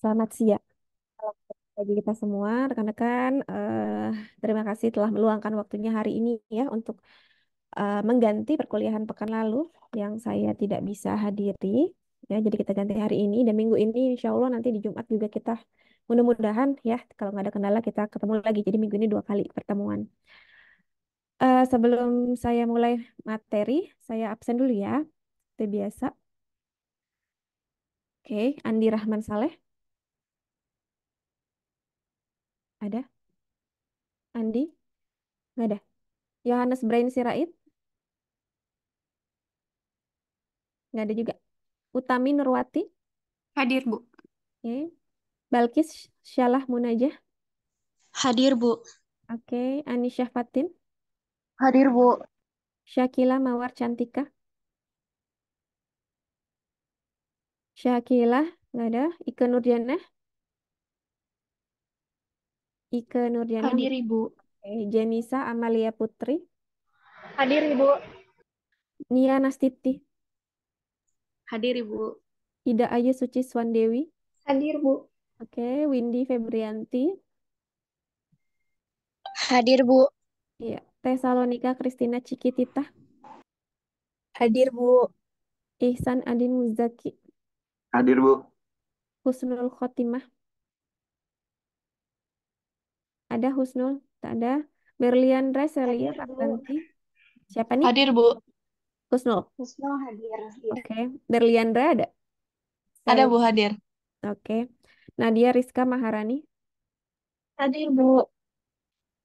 Selamat siang bagi kita semua, rekan-rekan. Terima kasih telah meluangkan waktunya hari ini ya untuk mengganti perkuliahan pekan lalu yang saya tidak bisa hadiri. Ya, jadi kita ganti hari ini dan minggu ini, insya Allah nanti di Jumat juga kita mudah-mudahan ya kalau nggak ada kendala kita ketemu lagi. Jadi minggu ini 2 kali pertemuan. Sebelum saya mulai materi, saya absen dulu ya. Seperti biasa. Oke, Andi Rahman Saleh, ada? Andi? Nggak ada. Yohanes Brain Sirait, nggak ada juga. Utami Nurwati, Hadir, Bu. oke. Balkis Syalah Munajah, Hadir, Bu. oke. Anisyah Fatin, Hadir, Bu. Syakila Mawar Cantika, Syakila, nggak ada. Ike Nurjana, Ike Nurjana, Hadir, Ibu. oke. Jenisa Amalia Putri, Hadir, Ibu. Nia Nastiti, Hadir, Ibu. Ida Ayu Suci Swandewi, Hadir, Bu. oke. Windy Febrianti, Hadir, Bu. iya. Tesalonika Kristina Cikitita, Hadir, Bu. Ihsan Adin Muzaki, Hadir, Bu. Husnul Khotimah, ada Husnul, tak ada. Berliandra Celia Hadir, Bu. Martanti, siapa nih? Hadir, Bu. Husnul. Husno hadir. Iya. Oke, Berliandra ada. Ada, Sel. Bu, hadir. Oke. Nadia Rizka Maharani. Hadir, Bu.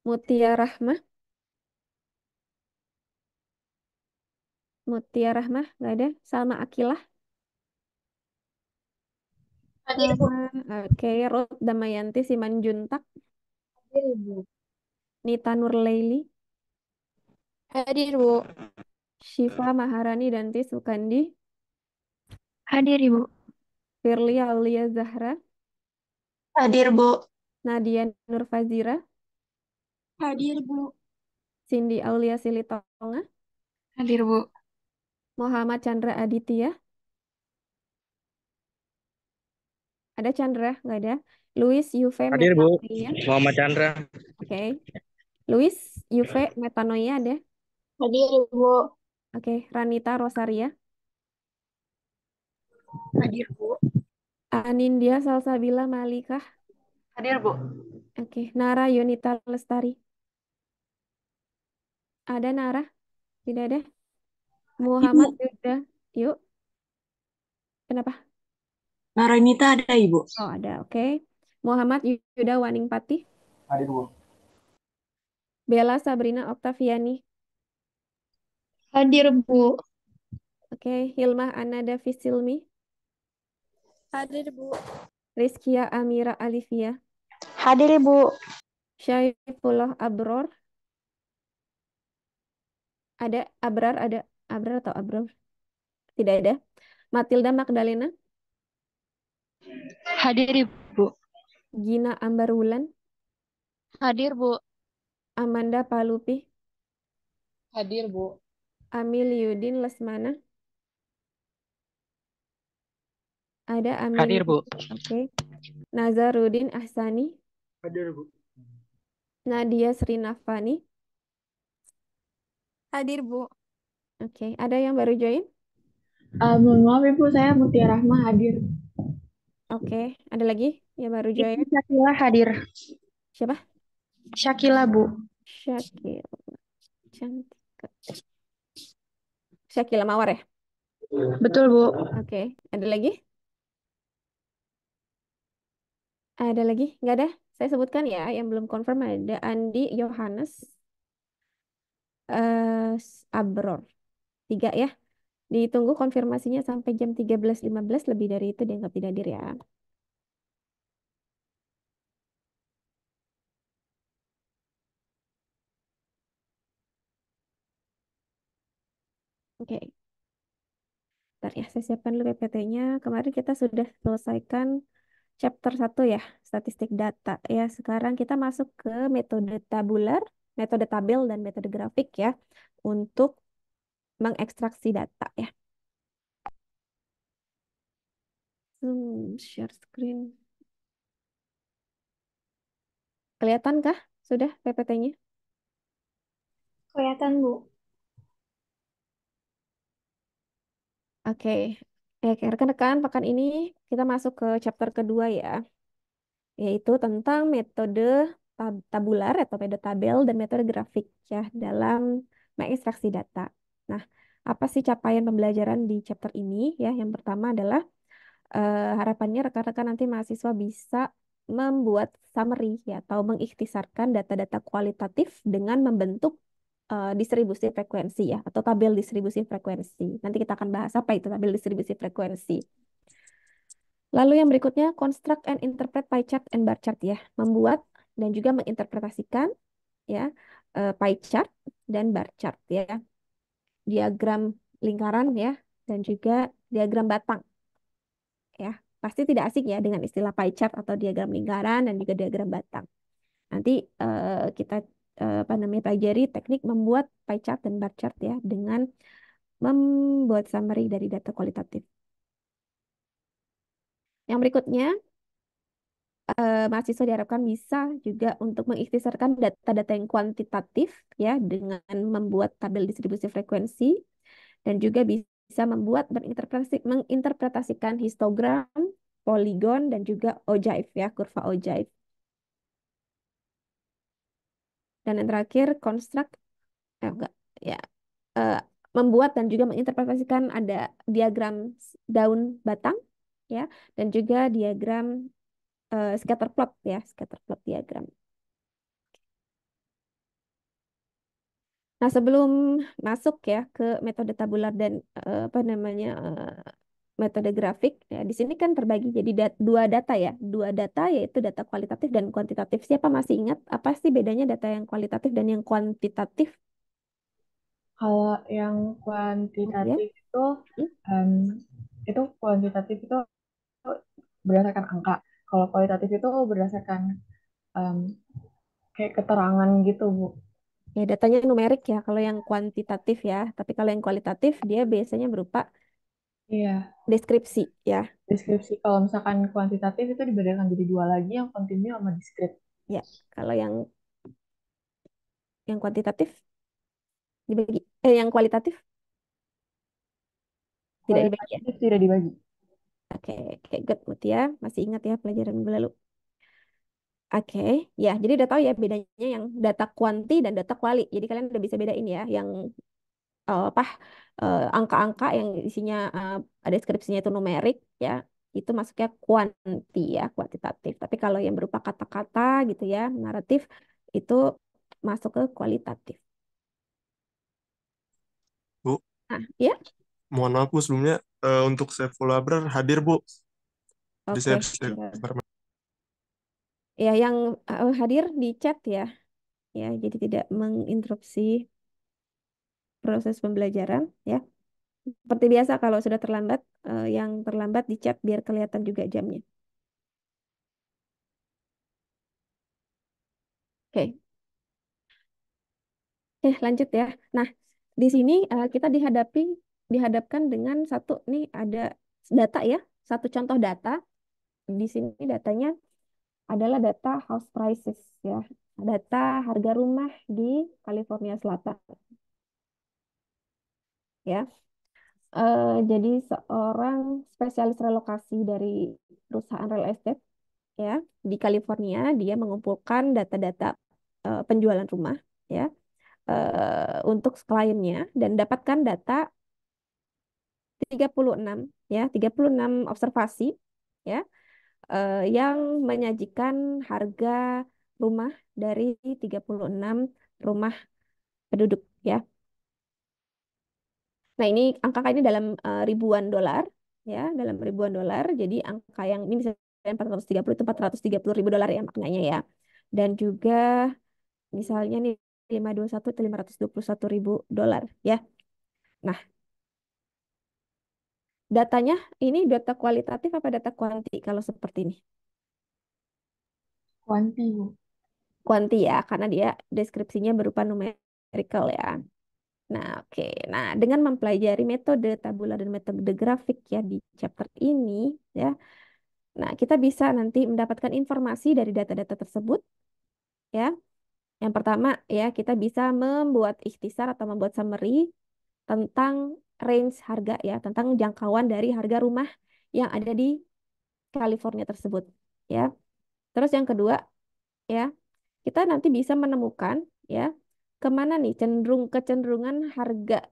Mutia Rahmah. Mutia Rahmah nggak ada. Salma Akilah. Hadir, Bu. Sama. Oke. Ruth Damayanti Simanjuntak. Hadir, Ibu. Nita Nurleili. Hadir, Bu. Syifa Maharani Danti Sukandi. Hadir, Ibu. Firly Aulia Zahra. Hadir, Bu. Nadia Nurfazira. Hadir, Bu. Cindy Aulia Silitonga. Hadir, Bu. Muhammad Chandra Aditya. Ada Chandra? Nggak ada. Luis Yuve Hadir, Bu. Metanoia. Muhammad Chandra. Oke. Luis Yuve Metanoia ada. Hadir, Ibu. Oke. Ranita Rosaria. Hadir, Bu. Anindya Salsabila Malikah. Hadir, Bu. Oke. Nara Yunita Lestari. Ada Nara? Tidak ada. Muhammad Ibu. Yuda. Yuk. Kenapa? Naranita ada, Ibu. Oh, ada. Oke. Muhammad Yuda Waningpati. Hadir, Bu. Bella Sabrina Oktaviani. Hadir, Bu. Oke. Hilmah Anada Fisilmi. Hadir, Bu. Rizkia Amira Alivia. Hadir, Ibu. Syaifullah Abror. Ada. Abrar ada. Abrar atau Abror? Tidak ada. Matilda Magdalena. Hadir, Ibu. Gina Ambarwulan. Hadir, Bu. Amanda Palupi. Hadir, Bu. Amil Yudin Lesmana. Ada Amin. Hadir, Bu. Oke. Nazarudin Ahsani. Hadir, Bu. Nadia Srinavani. Hadir, Bu. Oke. Ada yang baru join? Mohon maaf Ibu, saya Mutia Rahma hadir. Oke. Ada lagi yang baru join? Ibu Syakila hadir. Siapa? Syakila, Bu. Syakil. Cantik. Syakila Mawar ya? Betul, Bu. Oke. Ada lagi? Ada lagi? Nggak ada? Saya sebutkan ya. Yang belum confirm ada Andi Yohanes Abror. 3 ya. Ditunggu konfirmasinya sampai jam 13.15. Lebih dari itu dianggap tidak hadir ya. Oke. Bentar ya, saya siapkan dulu PPT-nya. Kemarin kita sudah selesaikan chapter 1 ya, statistik data. Ya, sekarang kita masuk ke metode tabular, metode tabel, dan metode grafik ya, untuk mengekstraksi data ya. Share screen. Kelihatankah sudah PPT-nya? Kelihatan, Bu. Oke. Rekan-rekan, pekan ini kita masuk ke chapter kedua ya, yaitu tentang metode tabular atau metode tabel dan metode grafik ya dalam mengekstraksi data. Nah, apa sih capaian pembelajaran di chapter ini ya? Yang pertama adalah harapannya rekan-rekan nanti mahasiswa bisa membuat summary ya atau mengikhtisarkan data-data kualitatif dengan membentuk distribusi frekuensi ya atau tabel distribusi frekuensi. Nanti kita akan bahas apa itu tabel distribusi frekuensi. Lalu yang berikutnya construct and interpret pie chart and bar chart ya, membuat dan juga menginterpretasikan ya pie chart dan bar chart ya, diagram lingkaran ya dan juga diagram batang ya. Pasti tidak asing ya dengan istilah pie chart atau diagram lingkaran dan juga diagram batang. Nanti kita apa namanya pelajari teknik membuat pie chart dan bar chart ya dengan membuat summary dari data kualitatif. Yang berikutnya mahasiswa diharapkan bisa juga untuk mengikhtisarkan data-data yang kuantitatif ya dengan membuat tabel distribusi frekuensi dan juga bisa membuat menginterpretasikan histogram, poligon dan juga ogive ya, kurva ogive. Dan yang terakhir construct enggak ya eh, membuat dan juga menginterpretasikan ada diagram daun batang ya dan juga diagram scatter plot ya, scatter plot diagram. Nah, sebelum masuk ya ke metode tabular dan apa namanya metode grafik, ya di sini kan terbagi jadi dua data yaitu data kualitatif dan kuantitatif. Siapa masih ingat apa sih bedanya data yang kualitatif dan yang kuantitatif? Kalau yang Ya, kuantitatif itu, hmm? em, kuantitatif itu berdasarkan angka. Kalau kualitatif itu berdasarkan em, kayak keterangan gitu, Bu. Ya datanya numerik ya. Kalau yang kuantitatif ya, tapi kalau yang kualitatif dia biasanya berupa Iya, deskripsi ya. deskripsi. Kalau misalkan kuantitatif itu dibedakan jadi dua lagi, yang kontinu sama diskrit. Ya, kalau yang kuantitatif dibagi, yang kualitatif tidak dibagi ya. Kualitatif tidak dibagi. Oke, oke, good Mutia. Masih ingat ya pelajaran minggu lalu. Oke, ya, jadi udah tahu ya bedanya yang data kuanti dan data kuali. Jadi kalian udah bisa bedain ya, yang apa angka-angka yang isinya ada deskripsinya itu numerik ya, itu masuknya kuanti ya, kuantitatif. Tapi kalau yang berupa kata-kata gitu ya, naratif itu masuk ke kualitatif. Bu, Nah, ya, mohon maaf Bu sebelumnya untuk Saiful Abrar hadir Bu. Jadi saya oke. bisa Ya, ya yang hadir di chat ya, ya, jadi tidak menginterupsi proses pembelajaran ya. Seperti biasa kalau sudah terlambat, yang terlambat di chat biar kelihatan juga jamnya. Oke, lanjut ya. Nah, di sini kita dihadapkan dengan satu nih ada data ya, satu contoh data. Di sini datanya adalah data house prices ya, data harga rumah di California Selatan ya. Jadi seorang spesialis relokasi dari perusahaan real estate ya di California, dia mengumpulkan data-data penjualan rumah ya untuk kliennya dan dapatkan data 36 ya 36 observasi ya yang menyajikan harga rumah dari 36 rumah penduduk ya. Nah, angka ini dalam ribuan dolar ya, dalam ribuan dolar. Jadi angka yang ini misalnya 430 itu 430.000 dolar ya maknanya ya. Dan juga misalnya nih 521 itu 521.000 dolar ya. Nah, datanya ini data kualitatif apa data kuanti kalau seperti ini? Kuanti, Bu. Kuanti ya, karena dia deskripsinya berupa numerical ya. Nah, oke. Nah, dengan mempelajari metode tabular dan metode grafik ya di chapter ini ya. Nah, kita bisa nanti mendapatkan informasi dari data-data tersebut ya. Yang pertama ya, kita bisa membuat ikhtisar atau membuat summary tentang range harga ya, tentang jangkauan dari harga rumah yang ada di California tersebut ya. Terus yang kedua ya, kita nanti bisa menemukan ya kemana nih kecenderungan harga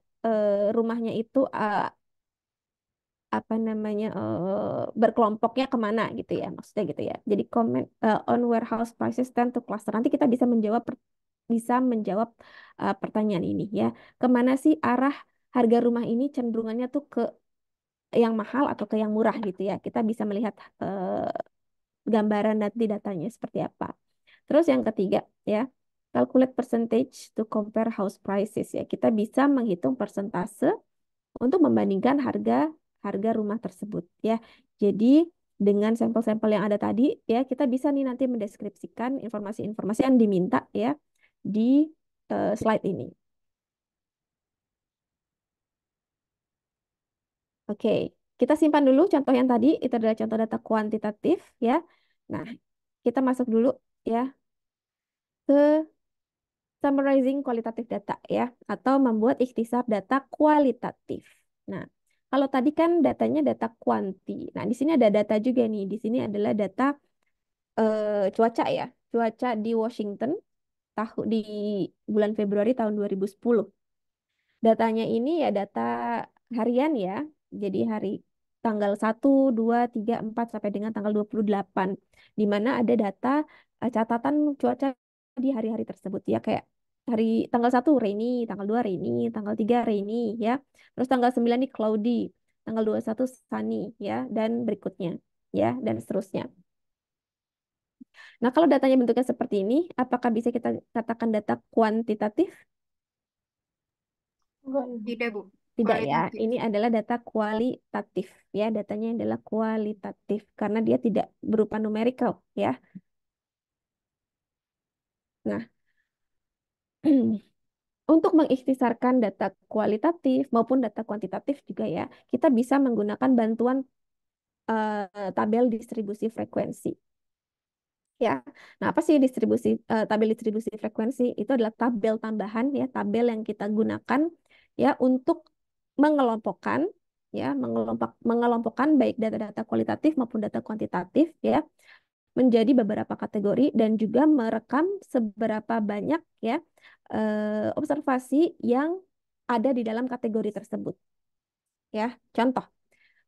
rumahnya itu apa namanya berkelompoknya kemana gitu ya, maksudnya gitu ya. Jadi comment on where house prices tend to cluster. Nanti kita bisa menjawab pertanyaan ini ya. Kemana sih arah harga rumah ini cenderungannya tuh ke yang mahal atau ke yang murah gitu ya. Kita bisa melihat gambaran nanti datanya seperti apa. Terus yang ketiga ya, calculate percentage to compare house prices ya. Kita bisa menghitung persentase untuk membandingkan harga harga rumah tersebut ya. Jadi dengan sampel-sampel yang ada tadi ya, kita bisa nih nanti mendeskripsikan informasi-informasi yang diminta ya di slide ini. Oke, kita simpan dulu contoh yang tadi, itu adalah contoh data kuantitatif ya. Nah, kita masuk dulu ya ke summarizing kualitatif data ya, atau membuat ikhtisar data kualitatif. Nah, kalau tadi kan datanya data kuanti. Nah, di sini ada data juga nih. Di sini adalah data cuaca ya. Cuaca di Washington di bulan Februari tahun 2010. Datanya ini ya data harian ya. Jadi tanggal 1, 2, 3, 4 sampai dengan tanggal 28. Di mana ada data catatan cuaca di hari-hari tersebut ya. Kayak tanggal 1 rainy, tanggal 2 rainy, tanggal 3 rainy ya. Terus tanggal 9 nih cloudy, tanggal 21 sunny ya, dan berikutnya ya, dan seterusnya. Nah, kalau datanya bentuknya seperti ini, apakah bisa kita katakan data kuantitatif? Enggak, Tidak, Bu. Tidak ya, Kualitatif. ini adalah data kualitatif ya, datanya adalah kualitatif karena dia tidak berupa numerical ya. Nah, untuk mengikhtisarkan data kualitatif maupun data kuantitatif juga ya, kita bisa menggunakan bantuan tabel distribusi frekuensi. Ya, nah apa sih tabel distribusi frekuensi? Itu adalah tabel tambahan ya, tabel yang kita gunakan ya untuk mengelompokkan mengelompokkan baik data-data kualitatif maupun data kuantitatif ya menjadi beberapa kategori dan juga merekam seberapa banyak ya observasi yang ada di dalam kategori tersebut ya. Contoh,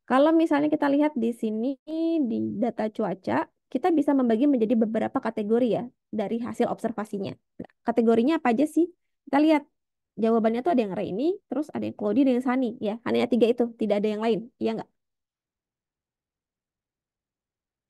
kalau misalnya kita lihat di sini di data cuaca, kita bisa membagi menjadi beberapa kategori ya dari hasil observasinya. Nah, kategorinya apa aja sih? Kita lihat jawabannya tuh ada yang rainy, terus ada yang cloudy, ada yang sunny ya. Hanya 3 itu, tidak ada yang lain. Iya nggak?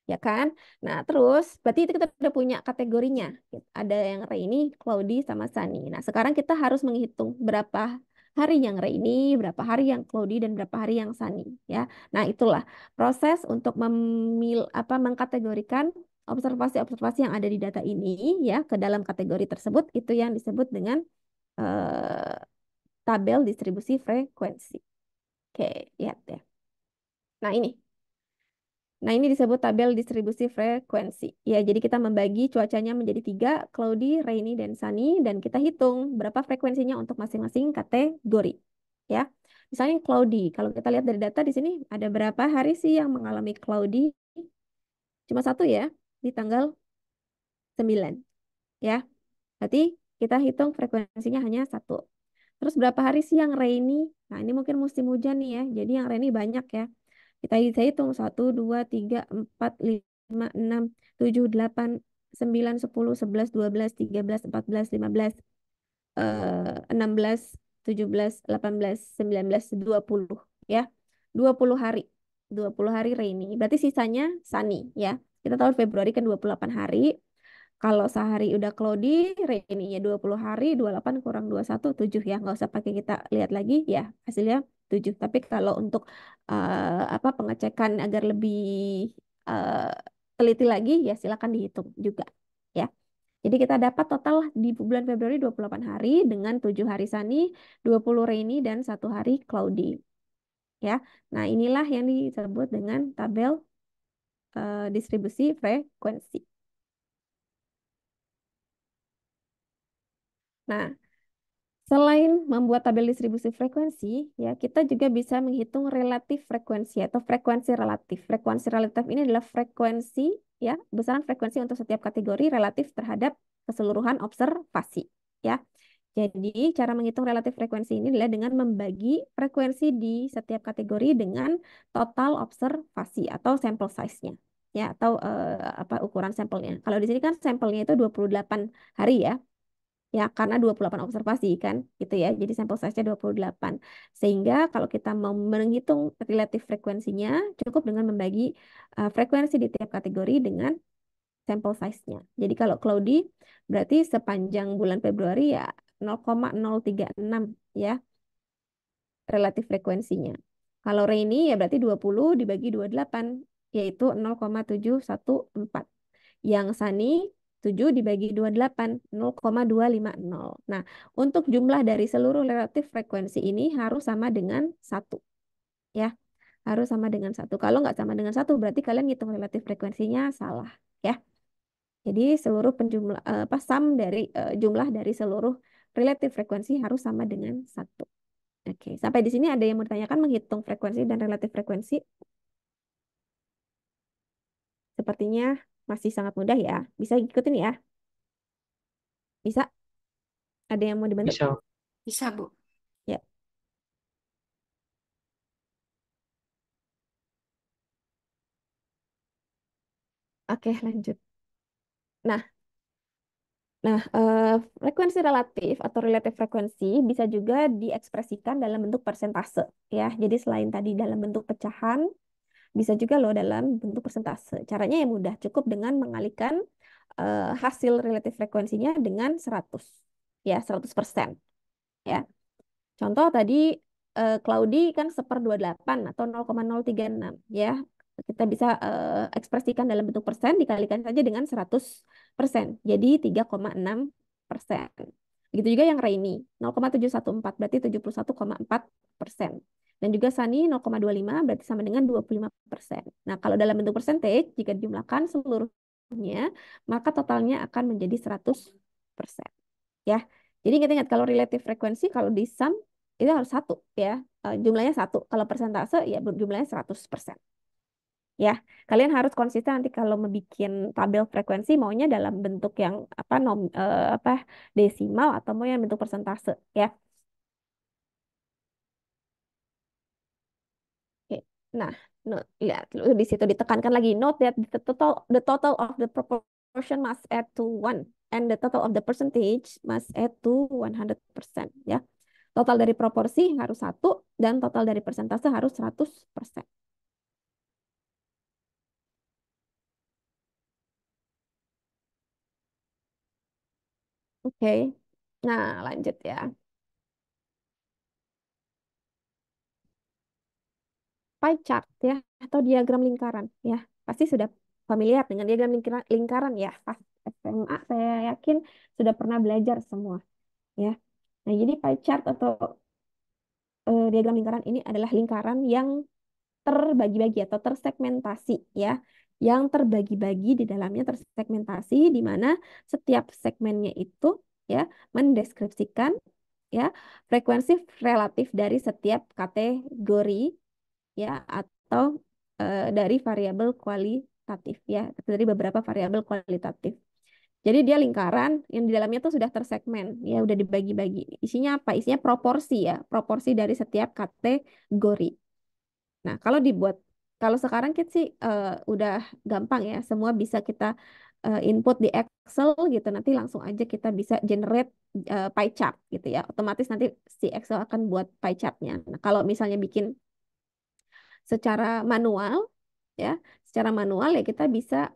Ya kan? Nah, terus berarti itu kita udah punya kategorinya. Ada yang rainy, cloudy, sama sunny. Nah, sekarang kita harus menghitung berapa hari yang rainy, berapa hari yang cloudy, dan berapa hari yang sunny. Ya, nah itulah proses untuk mengkategorikan observasi-observasi yang ada di data ini ya ke dalam kategori tersebut. Itu yang disebut dengan eh, tabel distribusi frekuensi. Oke, lihat ya. Nah ini. Nah, ini disebut tabel distribusi frekuensi. Ya, jadi kita membagi cuacanya menjadi 3, cloudy, rainy, dan sunny, dan kita hitung berapa frekuensinya untuk masing-masing kategori. Ya, misalnya cloudy. Kalau kita lihat dari data di sini, ada berapa hari sih yang mengalami cloudy? Cuma satu ya, di tanggal 9. Ya, berarti kita hitung frekuensinya hanya satu. Terus berapa hari sih yang rainy? Nah, ini mungkin musim hujan nih ya, jadi yang rainy banyak ya. Saya hitung 1, 2, 3, 4, 5, 6, 7, 8, 9, 10, 11, 12, 13, 14, 15, 16, 17, 18, 19, 20 ya. 20 hari. 20 hari rainy. Berarti sisanya sunny ya. Kita tahu Februari kan 28 hari. Kalau sehari udah cloudy, rainy-nya 20 hari, 28 kurang 21, 7 ya. Nggak usah pakai kita lihat lagi ya. Hasilnya 7. Tapi kalau untuk pengecekan agar lebih eh, teliti lagi, ya silakan dihitung juga ya. Jadi kita dapat total di bulan Februari 28 hari dengan 7 hari sunny, 20 rainy, dan 1 hari cloudy. Ya, nah inilah yang disebut dengan tabel distribusi frekuensi. Nah, selain membuat tabel distribusi frekuensi, ya kita juga bisa menghitung relatif frekuensi atau frekuensi relatif. Frekuensi relatif ini adalah frekuensi, ya, besaran frekuensi untuk setiap kategori relatif terhadap keseluruhan observasi, ya. Jadi cara menghitung relatif frekuensi ini adalah dengan membagi frekuensi di setiap kategori dengan total observasi atau sample size-nya, ya, atau apa ukuran sampelnya. Kalau di sini kan sampelnya itu 28 hari, ya. Ya, karena 28 observasi kan, gitu ya. Jadi sampel size-nya 28. Sehingga kalau kita mau menghitung relatif frekuensinya, cukup dengan membagi frekuensi di tiap kategori dengan sampel size-nya. Jadi kalau cloudy berarti sepanjang bulan Februari ya 0,036 ya relatif frekuensinya. Kalau rainy ya berarti 20 dibagi 28 yaitu 0,714. Yang sunny 7 dibagi 28, 0,250. Nah, untuk jumlah dari seluruh relatif frekuensi ini harus sama dengan 1. Ya, harus sama dengan 1. Kalau nggak sama dengan 1, berarti kalian hitung relatif frekuensinya salah. Ya, jadi seluruh penjumlah, apa, sum dari jumlah dari seluruh relatif frekuensi harus sama dengan 1. Oke, sampai di sini ada yang mau ditanyakan menghitung frekuensi dan relatif frekuensi? Sepertinya masih sangat mudah ya. Bisa ikutin ya? Bisa? Ada yang mau dibantu? Bisa. Bisa, Bu. Ya. Oke, lanjut. Nah, frekuensi relatif atau relatif frekuensi bisa juga diekspresikan dalam bentuk persentase, ya. Jadi selain tadi dalam bentuk pecahan, bisa juga loh dalam bentuk persentase. Caranya yang mudah, cukup dengan mengalihkan hasil relatif frekuensinya dengan 100, ya, 100%, ya. Contoh tadi cloudy kan 1/28 atau 0,036 ya. Kita bisa ekspresikan dalam bentuk persen dikalikan saja dengan 100%. Jadi 3,6%. Begitu juga yang rainy 0,714 berarti 71,4%. Dan juga sunny 0,25 berarti sama dengan 25%. Nah, kalau dalam bentuk percentage jika dijumlahkan seluruhnya maka totalnya akan menjadi 100%. Ya. Jadi ingat-ingat kalau relative frekuensi kalau di sum itu harus 1 ya. Jumlahnya 1. Kalau persentase ya jumlahnya 100%. Ya, kalian harus konsisten nanti kalau membuat tabel frekuensi maunya dalam bentuk yang apa apa desimal atau mau yang bentuk persentase ya. Oke. Nah, lihat di situ ditekankan lagi note that the total of the proportion must add to 1 and the total of the percentage must add to 100% ya. Total dari proporsi harus 1 dan total dari persentase harus 100%. Oke. Nah, lanjut ya. Pie chart ya atau diagram lingkaran ya. Pasti sudah familiar dengan diagram lingkaran ya. Pas SMA saya yakin sudah pernah belajar semua ya. Nah, jadi pie chart atau diagram lingkaran ini adalah lingkaran yang terbagi-bagi atau tersegmentasi ya. Yang terbagi-bagi di dalamnya tersegmentasi di mana setiap segmennya itu ya mendeskripsikan ya frekuensi relatif dari setiap kategori ya atau dari variabel kualitatif ya dari beberapa variabel kualitatif. Jadi dia lingkaran yang di dalamnya tuh sudah tersegmen ya udah dibagi-bagi. Isinya apa? Isinya proporsi ya, proporsi dari setiap kategori. Nah, kalau sekarang kita sih udah gampang ya, semua bisa kita input di Excel gitu, nanti langsung aja kita bisa generate pie chart gitu ya. Otomatis nanti si Excel akan buat pie chartnya. Nah, kalau misalnya bikin secara manual ya, secara manual ya kita bisa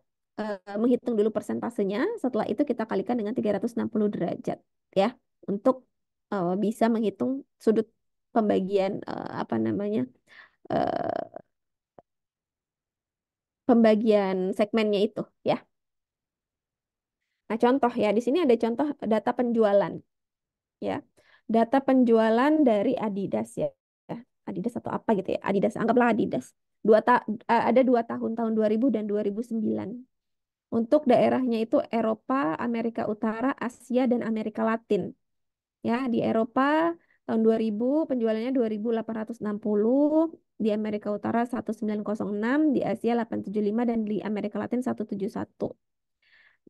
menghitung dulu persentasenya, setelah itu kita kalikan dengan 360 derajat ya, untuk bisa menghitung sudut pembagian apa namanya? eh, pembagian segmennya itu ya. Nah, contoh ya, di sini ada contoh data penjualan ya. Data penjualan dari Adidas ya. Adidas atau apa gitu ya. Adidas, anggaplah Adidas. Ada 2 tahun, tahun 2000 dan 2009. Untuk daerahnya itu Eropa, Amerika Utara, Asia, dan Amerika Latin. Ya, di Eropa tahun 2000 penjualannya 2.860, di Amerika Utara 1906, di Asia 875 dan di Amerika Latin 171.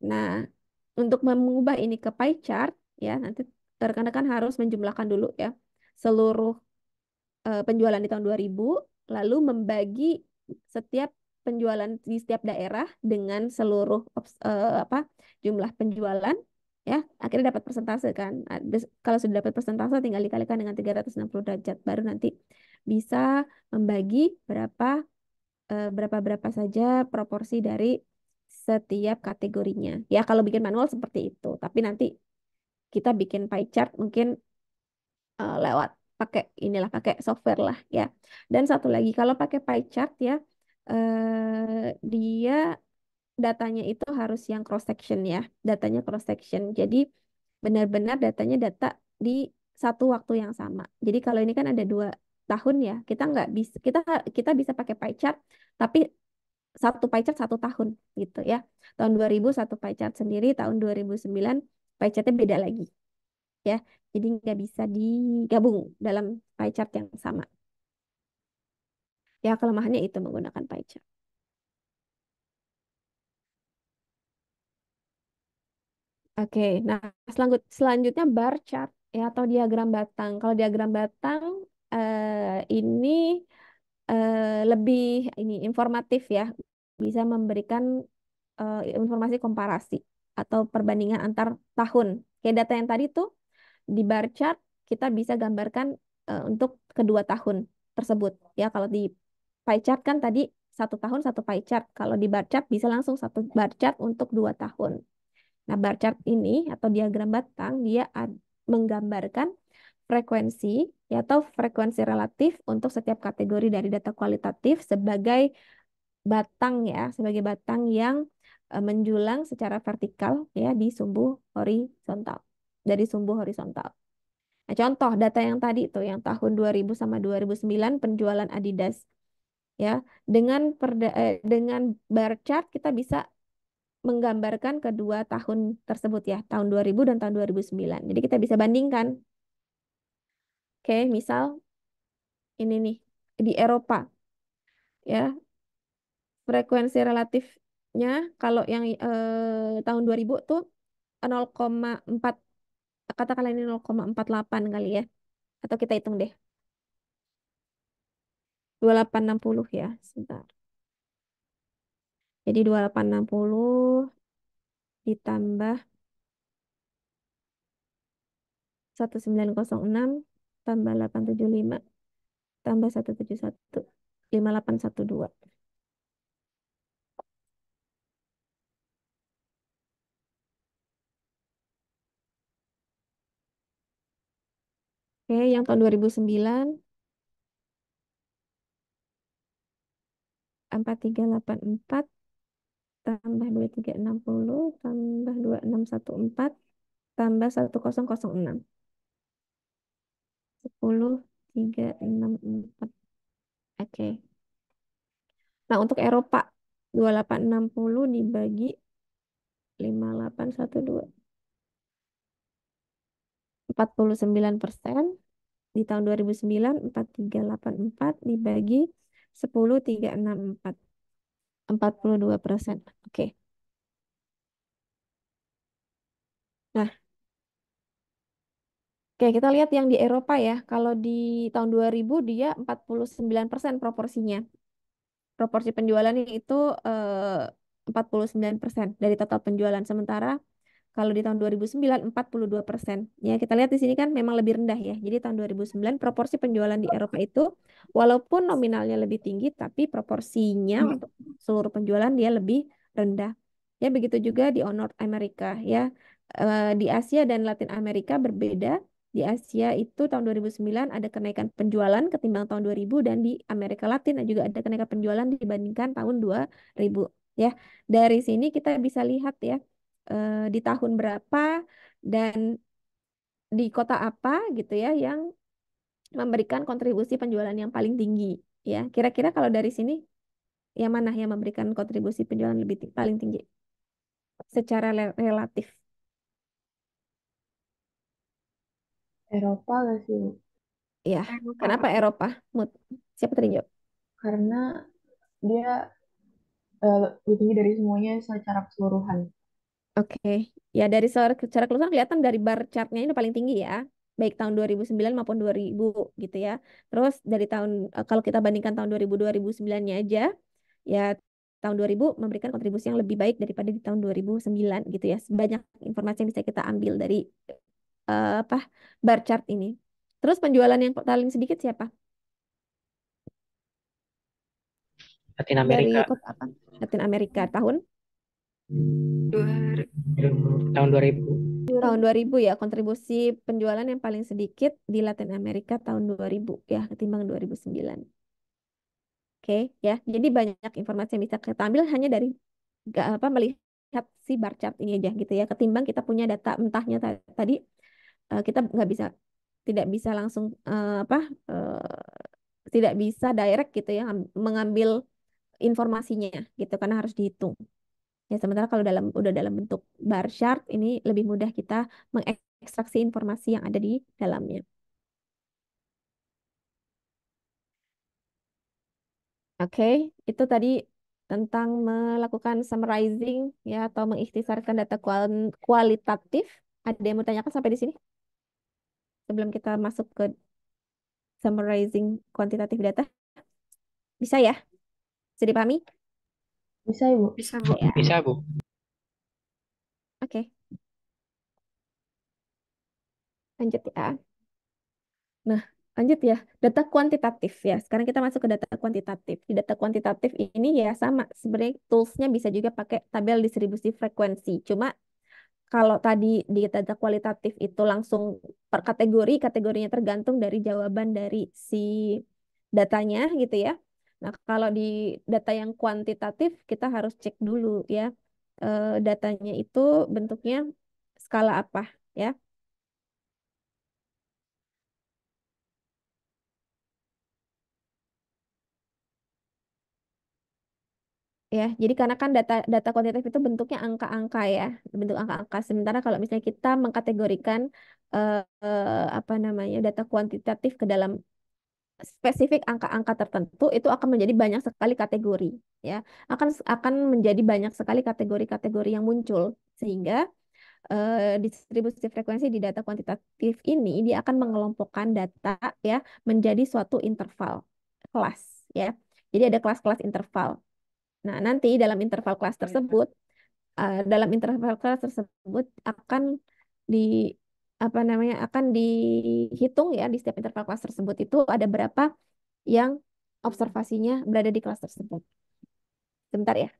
Nah, untuk mengubah ini ke pie chart ya, nanti rekan-rekan harus menjumlahkan dulu ya seluruh penjualan di tahun 2000, lalu membagi setiap penjualan di setiap daerah dengan seluruh apa jumlah penjualan ya, akhirnya dapat persentase kan. Nah, kalau sudah dapat persentase tinggal dikalikan dengan 360 derajat baru nanti bisa membagi berapa saja proporsi dari setiap kategorinya. Ya, kalau bikin manual seperti itu. Tapi nanti kita bikin pie chart mungkin lewat pakai software lah ya. Dan satu lagi kalau pakai pie chart ya, dia datanya itu harus yang cross section ya, datanya cross section. Jadi benar-benar datanya data di satu waktu yang sama. Jadi kalau ini kan ada 2 tahun ya, kita nggak bisa kita bisa pakai pie chart, tapi satu pie chart 1 tahun gitu ya. Tahun 2000 satu pie chart sendiri, tahun 2009 pie chartnya beda lagi ya. Jadi nggak bisa digabung dalam pie chart yang sama. Ya kelemahannya itu menggunakan pie chart. Oke, nah selanjutnya bar chart ya atau diagram batang. Kalau diagram batang ini lebih ini informatif ya, bisa memberikan informasi komparasi atau perbandingan antar tahun. Kayak data yang tadi tuh di bar chart kita bisa gambarkan untuk kedua tahun tersebut ya. Kalau di pie chart kan tadi 1 tahun satu pie chart. Kalau di bar chart bisa langsung satu bar chart untuk 2 tahun. Nah, bar chart ini atau diagram batang dia menggambarkan frekuensi ya atau frekuensi relatif untuk setiap kategori dari data kualitatif sebagai batang ya, sebagai batang yang menjulang secara vertikal ya di sumbu horizontal. Dari sumbu horizontal. Nah, contoh data yang tadi tuh yang tahun 2000 sama 2009 penjualan Adidas ya. Dengan bar chart kita bisa menggambarkan kedua tahun tersebut ya, tahun 2000 dan tahun 2009. Jadi kita bisa bandingkan. Oke, misal ini nih di Eropa ya, frekuensi relatifnya kalau yang tahun 2000 tuh 0,4, katakanlah ini 0,48 kali ya. Atau kita hitung deh, 2860 ya, sebentar. Jadi 2860 ditambah 1906 tambah 875 tambah 171 5812. Oke, yang tahun 2009 4384 tambah 2360 tambah 2614 tambah 1006 10364. Oke. Nah, untuk Eropa 2860 dibagi 5812 49%. Di tahun 2009 4384 dibagi 10364 42%. Oke. Nah, oke, kita lihat yang di Eropa ya. Kalau di tahun 2000 dia 49% proporsinya. Proporsi penjualannya itu 49% dari total penjualan. Sementara kalau di tahun 2009 42%. Ya, kita lihat di sini kan memang lebih rendah ya. Jadi tahun 2009 proporsi penjualan di Eropa itu walaupun nominalnya lebih tinggi tapi proporsinya untuk seluruh penjualan dia lebih rendah. Ya, begitu juga di North Amerika ya. Di Asia dan Latin Amerika berbeda. Di Asia itu tahun 2009 ada kenaikan penjualan ketimbang tahun 2000 dan di Amerika Latin juga ada kenaikan penjualan dibandingkan tahun 2000 ya. Dari sini kita bisa lihat ya di tahun berapa dan di kota apa gitu ya yang memberikan kontribusi penjualan yang paling tinggi ya. Kira-kira kalau dari sini yang mana yang memberikan kontribusi penjualan paling tinggi secara relatif? Eropa gak sih, Bu? Ya, kenapa Eropa? Siapa tadi jawab? Karena dia lebih tinggi dari semuanya secara keseluruhan. Oke, ya dari secara keseluruhan kelihatan dari bar chartnya ini paling tinggi ya, baik tahun 2009 maupun 2000 gitu ya. Terus dari tahun kalau kita bandingkan tahun 2009-nya aja, ya tahun 2000 memberikan kontribusi yang lebih baik daripada di tahun 2009 gitu ya. Sebanyak informasi yang bisa kita ambil dari apa bar chart ini. Terus penjualan yang paling sedikit siapa? Latin Dari Amerika kota apa? Latin Amerika tahun tahun 2000. tahun 2000 ya, kontribusi penjualan yang paling sedikit di Latin Amerika tahun 2000 ya, ketimbang 2009. Oke, ya. Jadi banyak informasi yang bisa kita ambil hanya dari melihat si bar chart ini aja gitu ya. Ketimbang kita punya data mentahnya tadi kita nggak bisa tidak bisa langsung tidak bisa direct gitu ya mengambil informasinya gitu karena harus dihitung. Ya, sementara kalau udah dalam bentuk bar chart ini lebih mudah kita mengekstraksi informasi yang ada di dalamnya. Oke, itu tadi tentang melakukan summarizing ya atau mengikhtisarkan data kualitatif. Ada yang mau tanyakan sampai di sini sebelum kita masuk ke summarizing kuantitatif data? Bisa ya? Bisa dipahami? Bisa, Ibu? Bisa, Bu. Ya. Bisa, Bu. Oke, lanjut ya. Nah, lanjut ya. Data kuantitatif ya. Sekarang kita masuk ke data kuantitatif. Di data kuantitatif ini ya sama. Sebenarnya toolsnya bisa juga pakai tabel distribusi frekuensi. Cuma kalau tadi di data kualitatif itu langsung per kategori, kategorinya tergantung dari jawaban dari si datanya gitu ya. Nah, kalau di data yang kuantitatif kita harus cek dulu ya. Datanya itu bentuknya skala apa ya. Ya, jadi karena kan data data kuantitatif itu bentuknya angka-angka ya, bentuk angka-angka. Sementara kalau misalnya kita mengkategorikan apa namanya data kuantitatif ke dalam spesifik angka-angka tertentu, itu akan menjadi banyak sekali kategori, ya, akan menjadi banyak sekali kategori-kategori yang muncul, sehingga distribusi frekuensi di data kuantitatif ini dia akan mengelompokkan data ya menjadi suatu interval kelas, ya. Jadi ada kelas-kelas interval. Nah, nanti dalam interval kelas tersebut akan di apa namanya akan dihitung ya di setiap interval kelas tersebut itu ada berapa yang observasinya berada di kelas tersebut. Sebentar ya.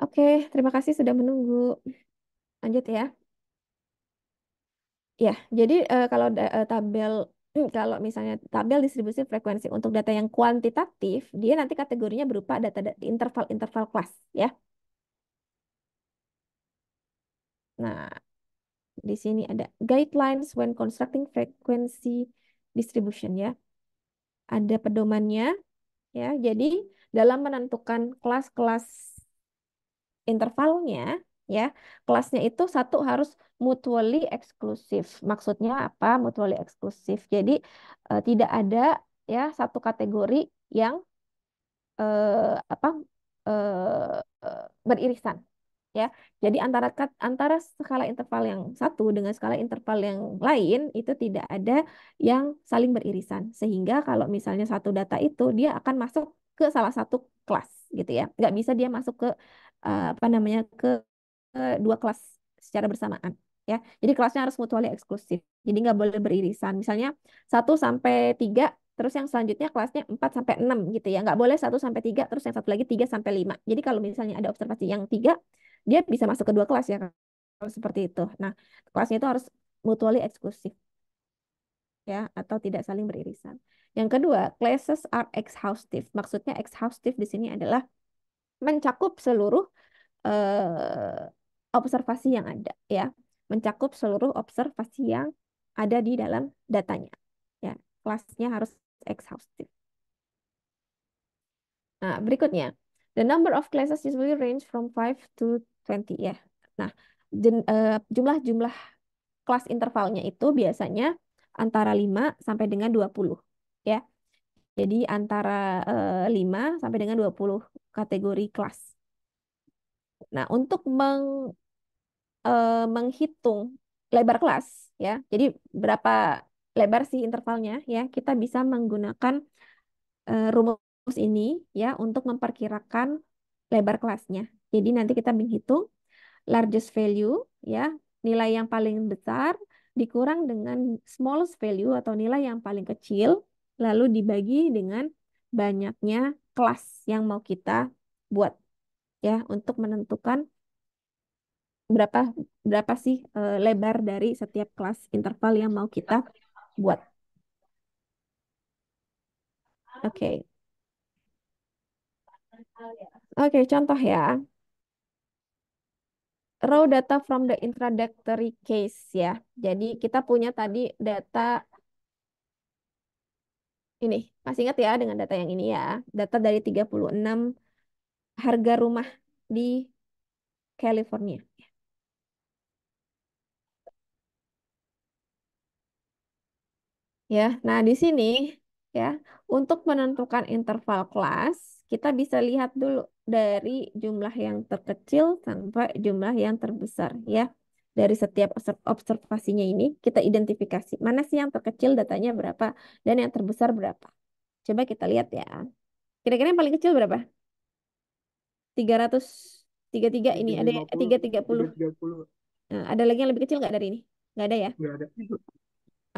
Oke, terima kasih sudah menunggu. Lanjut ya. Ya, jadi tabel kalau misalnya tabel distribusi frekuensi untuk data yang kuantitatif, dia nanti kategorinya berupa data interval-interval kelas ya. Nah, di sini ada guidelines when constructing frequency distribution ya. Ada pedomannya ya. Jadi dalam menentukan kelas-kelas intervalnya ya, kelasnya itu satu harus mutually eksklusif. Maksudnya apa? Mutually eksklusif. Jadi tidak ada ya satu kategori yang apa beririsan ya. Jadi antara skala interval yang satu dengan skala interval yang lain itu tidak ada yang saling beririsan. Sehingga kalau misalnya satu data itu dia akan masuk ke salah satu kelas gitu ya. Nggak bisa dia masuk ke apa namanya ke dua kelas secara bersamaan ya. Jadi kelasnya harus mutually eksklusif. Jadi nggak boleh beririsan. Misalnya 1 sampai 3 terus yang selanjutnya kelasnya 4 sampai 6 gitu ya. Nggak boleh 1 sampai 3 terus yang satu lagi 3 sampai 5. Jadi kalau misalnya ada observasi yang 3 dia bisa masuk ke dua kelas ya kalau seperti itu. Nah, kelasnya itu harus mutually eksklusif ya atau tidak saling beririsan. Yang kedua, classes are exhaustive. Maksudnya exhaustive di sini adalah mencakup seluruh observasi yang ada ya, mencakup seluruh observasi yang ada di dalam datanya. Ya, kelasnya harus exhaustive. Nah, berikutnya, the number of classes usually range from 5 to 20 ya. Nah, jumlah-jumlah kelas intervalnya itu biasanya antara 5 sampai dengan 20 ya. Jadi antara 5 sampai dengan 20 kategori kelas. Nah, untuk menghitung lebar kelas ya. Jadi berapa lebar sih intervalnya ya? Kita bisa menggunakan rumus ini ya untuk memperkirakan lebar kelasnya. Jadi nanti kita menghitung largest value ya, nilai yang paling besar dikurang dengan smallest value atau nilai yang paling kecil lalu dibagi dengan banyaknya kelas yang mau kita buat ya untuk menentukan berapa berapa sih lebar dari setiap kelas interval yang mau kita buat. Oke. Oke, contoh ya. Raw data from the introductory case ya. Jadi kita punya tadi data ini. Masih ingat ya dengan data yang ini ya. Data dari 36 harga rumah di California. Ya, nah di sini ya untuk menentukan interval kelas kita bisa lihat dulu dari jumlah yang terkecil sampai jumlah yang terbesar ya. Dari setiap observasinya ini kita identifikasi mana sih yang terkecil datanya berapa dan yang terbesar berapa. Coba kita lihat ya. Kira-kira yang paling kecil berapa? 333 ini ada 350, 330. 330. Nah, ada lagi yang lebih kecil nggak dari ini? Nggak ada ya? Nggak ada.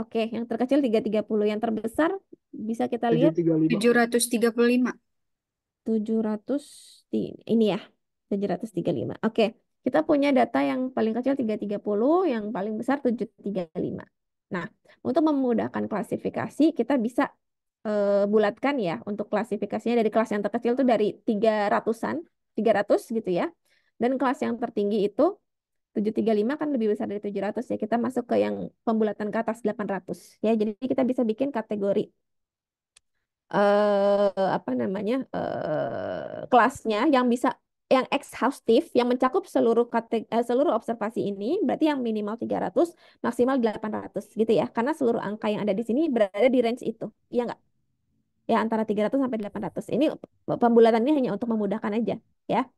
Oke, yang terkecil 330. Yang terbesar bisa kita lihat 735. 735. 700 ini ya, 735. Oke, kita punya data yang paling kecil 330, yang paling besar 735. Nah, untuk memudahkan klasifikasi, kita bisa bulatkan ya untuk klasifikasinya dari kelas yang terkecil itu dari 300-an, 300 gitu ya. Dan kelas yang tertinggi itu 735 kan lebih besar dari 700 ya. Kita masuk ke yang pembulatan ke atas 800 ya. Jadi kita bisa bikin kategori apa namanya kelasnya yang bisa yang exhaustive yang mencakup seluruh observasi ini berarti yang minimal 300 maksimal 800 gitu ya karena seluruh angka yang ada di sini berada di range itu iya nggak ya antara 300 sampai 800 ini pembulatan ini hanya untuk memudahkan aja ya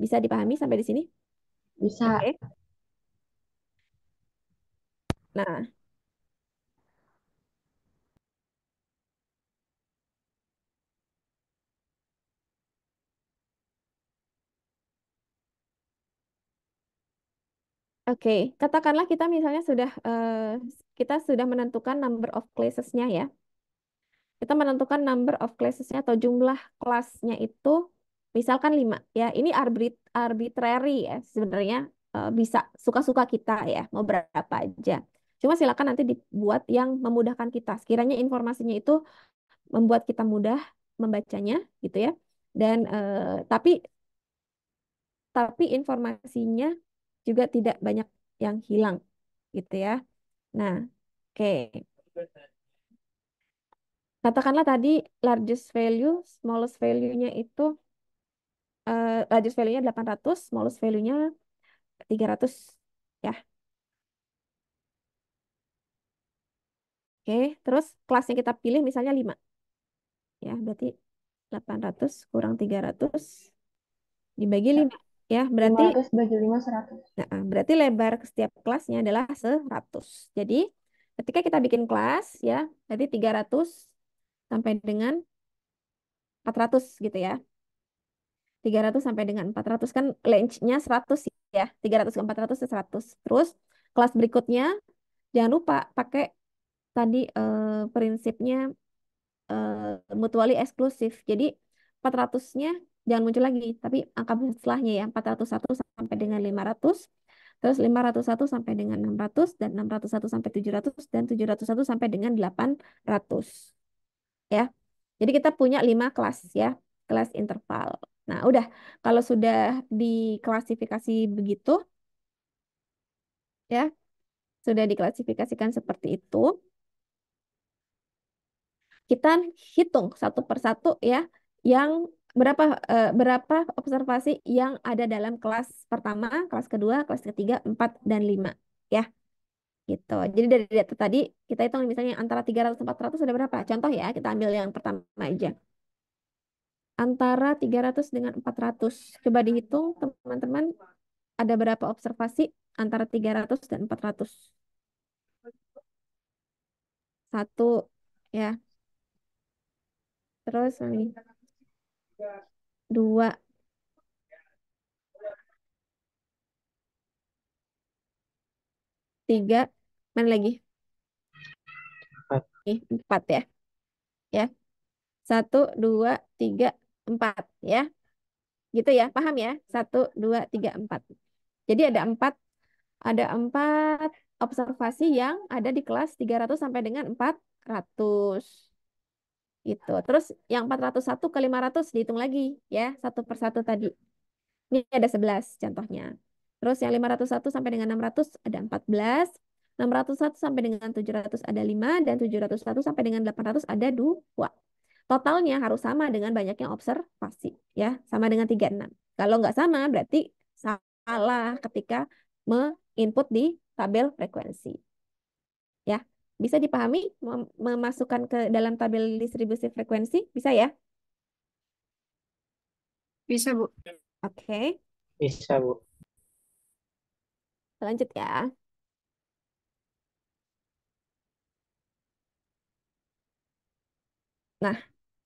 bisa dipahami sampai di sini Bisa. oke nah oke katakanlah kita sudah menentukan number of classes-nya ya kita menentukan number of classes-nya atau jumlah kelasnya itu Misalkan 5 ya. Ini arbitrary ya sebenarnya, bisa suka-suka kita ya, mau berapa aja. Cuma silakan nanti dibuat yang memudahkan kita. Sekiranya informasinya itu membuat kita mudah membacanya gitu ya. Dan tapi informasinya juga tidak banyak yang hilang gitu ya. Nah, oke. Katakanlah tadi largest value, smallest value-nya itu largest value-nya 800, smallest value-nya 300 ya. Oke, terus kelas yang kita pilih misalnya 5 ya, berarti 800 kurang 300 dibagi 5 ya, berarti 500 bagi 5, 100. berarti lebar setiap kelasnya adalah 100. Jadi ketika kita bikin kelas ya, berarti 300 sampai dengan 400 gitu ya. 300 sampai dengan 400 kan range-nya 100 ya. 300 ke 400 itu 100. Terus kelas berikutnya jangan lupa pakai tadi prinsipnya mutually eksklusif. Jadi 400-nya jangan muncul lagi, tapi angka setelahnya ya, 401 sampai dengan 500, terus 501 sampai dengan 600, dan 601 sampai 700, dan 701 sampai dengan 800. Ya. Jadi kita punya 5 kelas ya, kelas interval. Nah, udah kalau sudah diklasifikasi begitu ya, sudah diklasifikasikan seperti itu, kita hitung satu persatu ya, yang berapa observasi yang ada dalam kelas pertama, kelas kedua, kelas ketiga, 4 dan 5 ya. Gitu. Jadi dari data tadi kita hitung misalnya antara 300 dan 400 ada berapa? Contoh ya, kita ambil yang pertama aja. Antara 300 dengan 400. Coba dihitung teman-teman, ada berapa observasi antara 300 dan 400? Satu ya. Terus ini dua, tiga, mana lagi? Empat. Empat ya. Ya. Satu, dua, tiga, empat ya. Gitu ya, paham ya? Satu, dua, tiga, empat. Jadi ada empat observasi yang ada di kelas 300 sampai dengan 400. Gitu. Terus yang 401 ke 500 dihitung lagi ya, satu persatu tadi. Ini ada 11 contohnya. Terus yang 501 sampai dengan 600 ada 14. 601 sampai dengan 700 ada 5. Dan 701 sampai dengan 800 ada 2. Totalnya harus sama dengan banyaknya observasi. Ya, sama dengan 36. Kalau nggak sama berarti salah ketika input di tabel frekuensi. Ya, bisa dipahami memasukkan ke dalam tabel distribusi frekuensi? Bisa ya? Bisa, Bu. Oke, Bisa, Bu. lanjut ya. Nah,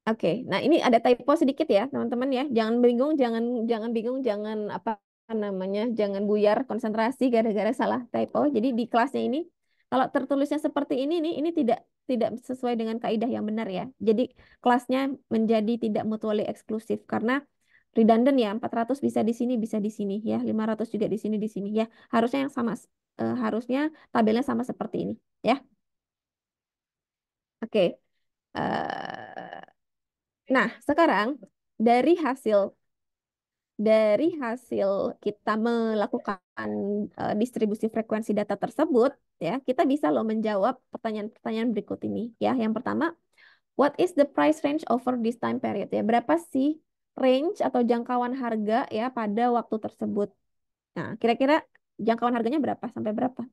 oke. Nah, ini ada typo sedikit ya, teman-teman ya. Jangan bingung, jangan jangan bingung, jangan apa namanya, jangan buyar konsentrasi gara-gara salah typo. Jadi di kelasnya ini kalau tertulisnya seperti ini nih, ini tidak tidak sesuai dengan kaidah yang benar ya. Jadi kelasnya menjadi tidak mutually eksklusif karena redundant ya. 400 bisa di sini, bisa di sini ya. 500 juga di sini ya. Harusnya yang sama, harusnya tabelnya sama seperti ini ya. Oke. Eh, Nah, sekarang dari hasil kita melakukan distribusi frekuensi data tersebut, ya, kita bisa loh menjawab pertanyaan-pertanyaan berikut ini. Ya, yang pertama, what is the price range over this time period? Ya, berapa sih range atau jangkauan harga ya pada waktu tersebut? Nah, kira-kira jangkauan harganya berapa sampai berapa?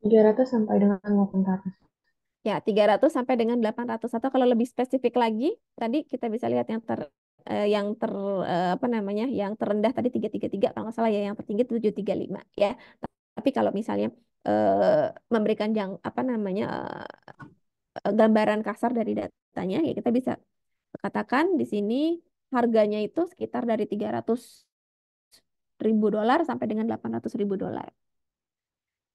300 sampai dengan 800. Ya, 300 sampai dengan 800, atau kalau lebih spesifik lagi, tadi kita bisa lihat apa namanya? Yang terendah tadi 333 kalau nggak salah ya, yang tertinggi 735 ya. Tapi kalau misalnya memberikan apa namanya? Gambaran kasar dari datanya ya, kita bisa katakan di sini harganya itu sekitar dari 300.000 dolar sampai dengan 800.000 dolar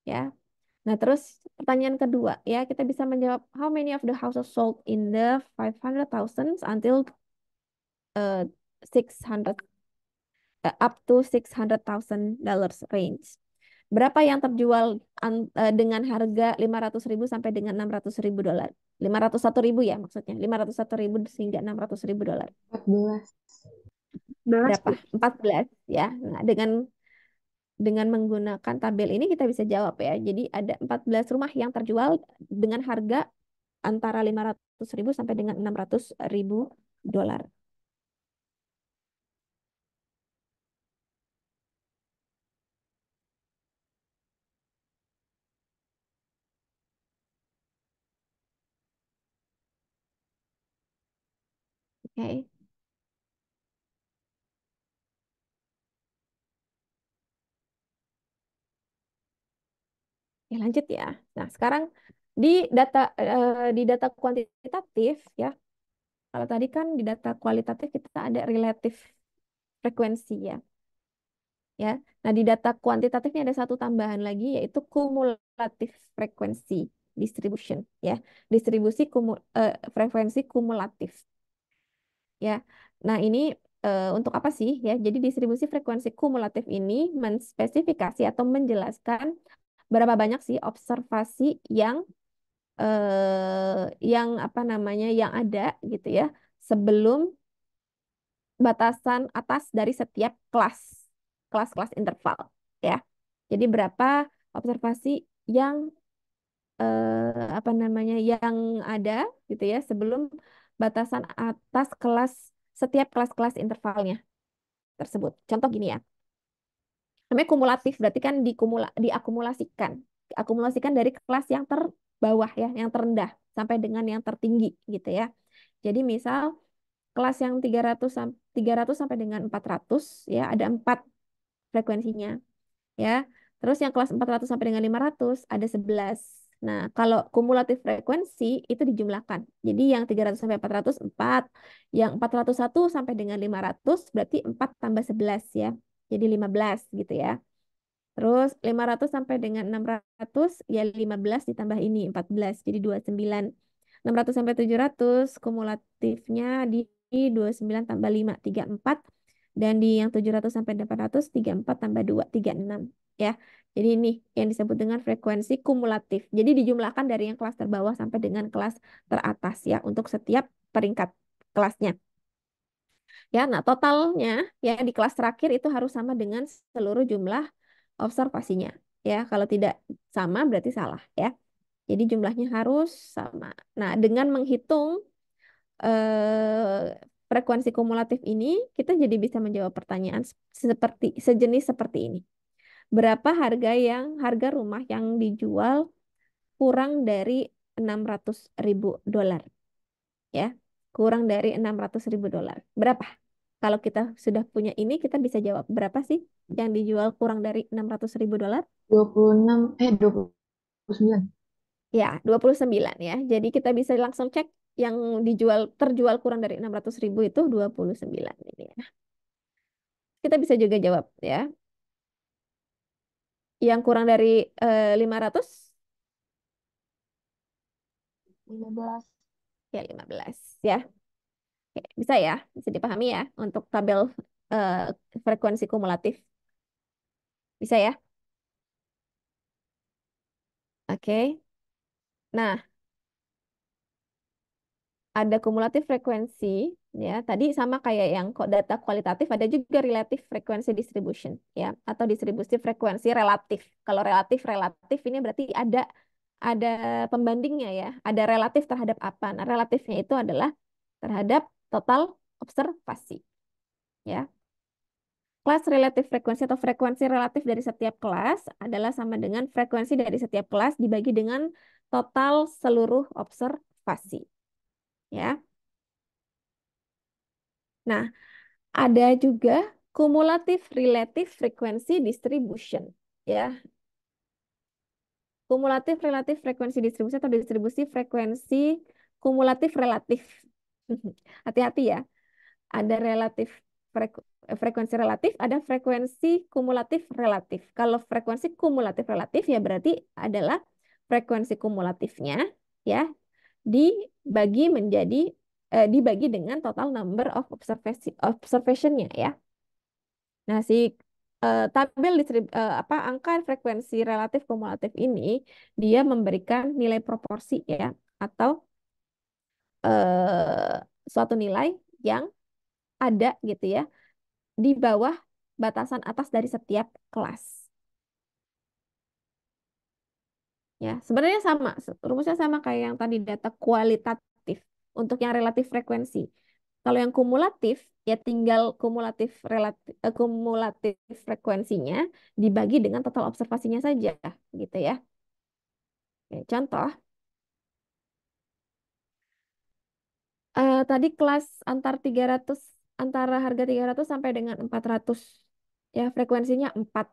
ya. Nah, terus pertanyaan kedua ya, kita bisa menjawab how many of the houses sold in the 500,000 until 600 up to $600,000 range. Berapa yang terjual dengan harga 500.000 sampai dengan $600.000? 501.000 ya maksudnya. 501.000 sehingga $600.000. 14. Berapa? 14 ya. Nah, dengan menggunakan tabel ini kita bisa jawab ya. Jadi ada 14 rumah yang terjual dengan harga antara 500.000 sampai dengan $600.000. Oke. Ya, lanjut ya. Nah, sekarang di data kuantitatif ya. Kalau tadi kan di data kualitatif kita ada relatif frekuensi ya. Ya. Nah, di data kuantitatifnya ada satu tambahan lagi yaitu kumulatif frekuensi distribution ya. Frekuensi kumulatif ya. Nah, ini untuk apa sih ya? Jadi distribusi frekuensi kumulatif ini menspesifikasi atau menjelaskan berapa banyak sih observasi yang apa namanya yang ada gitu ya sebelum batasan atas dari setiap kelas-kelas interval ya. Jadi berapa observasi yang apa namanya yang ada gitu ya sebelum batasan atas setiap kelas-kelas intervalnya tersebut. Contoh gini ya. Namanya kumulatif berarti kan diakumulasikan. Diakumulasikan dari kelas yang terbawah ya, yang terendah sampai dengan yang tertinggi gitu ya. Jadi misal kelas yang 300 sampai dengan 400 ya, ada 4 frekuensinya ya. Terus yang kelas 400 sampai dengan 500 ada 11. Nah, kalau kumulatif frekuensi itu dijumlahkan. Jadi yang 300 sampai 400 4, yang 401 sampai dengan 500 berarti 4 tambah 11 ya. Jadi 15 gitu ya. Terus 500 sampai dengan 600 ya 15 ditambah ini 14 jadi 29. 600 sampai 700 kumulatifnya di 29 tambah 5 34 dan di yang 700 sampai 800 34 tambah 2 36 ya. Jadi ini yang disebut dengan frekuensi kumulatif. Jadi dijumlahkan dari yang kelas terbawah sampai dengan kelas teratas ya untuk setiap peringkat kelasnya. Ya, nah totalnya ya di kelas terakhir itu harus sama dengan seluruh jumlah observasinya. Ya, kalau tidak sama berarti salah ya. Jadi jumlahnya harus sama. Nah, dengan menghitung frekuensi kumulatif ini, kita jadi bisa menjawab pertanyaan sejenis seperti ini. Berapa harga rumah yang dijual kurang dari $600.000 ya? Kurang dari $600.000. Berapa? Kalau kita sudah punya ini, kita bisa jawab berapa sih yang dijual kurang dari $600.000? 29. Ya, 29 ya. Jadi kita bisa langsung cek yang terjual kurang dari 600.000 itu 29 ini ya. Kita bisa juga jawab ya. Yang kurang dari 500 15. ya 15 ya. Oke, bisa ya, bisa dipahami ya untuk tabel eh, frekuensi kumulatif. Bisa ya? Oke. Nah, ada kumulatif frekuensi ya. Tadi sama kayak yang kok data kualitatif ada juga relative frequency distribution ya atau distribusi frekuensi relatif. Kalau relatif relatif ini berarti ada pembandingnya ya. Ada relatif terhadap apa? Nah, relatifnya itu adalah terhadap total observasi ya. Kelas relatif frekuensi atau frekuensi relatif dari setiap kelas adalah sama dengan frekuensi dari setiap kelas dibagi dengan total seluruh observasi ya. Nah, ada juga kumulatif relative frequency distribution ya. Kumulatif relatif frekuensi distribusi atau distribusi frekuensi kumulatif relatif. Hati-hati ya. Ada frekuensi relatif, ada frekuensi kumulatif relatif. Kalau frekuensi kumulatif relatif ya berarti adalah frekuensi kumulatifnya ya dibagi menjadi dibagi dengan total number of observation-nya ya. Nah, si tabel angka frekuensi relatif kumulatif ini dia memberikan nilai proporsi ya, atau suatu nilai yang ada gitu ya di bawah batasan atas dari setiap kelas. Ya, sebenarnya sama, rumusnya sama kayak yang tadi data kualitatif untuk yang relatif frekuensi. Kalau yang kumulatif ya tinggal kumulatif frekuensinya dibagi dengan total observasinya saja gitu ya. Oke, contoh tadi kelas antara harga 300 sampai dengan 400 ya, frekuensinya 4.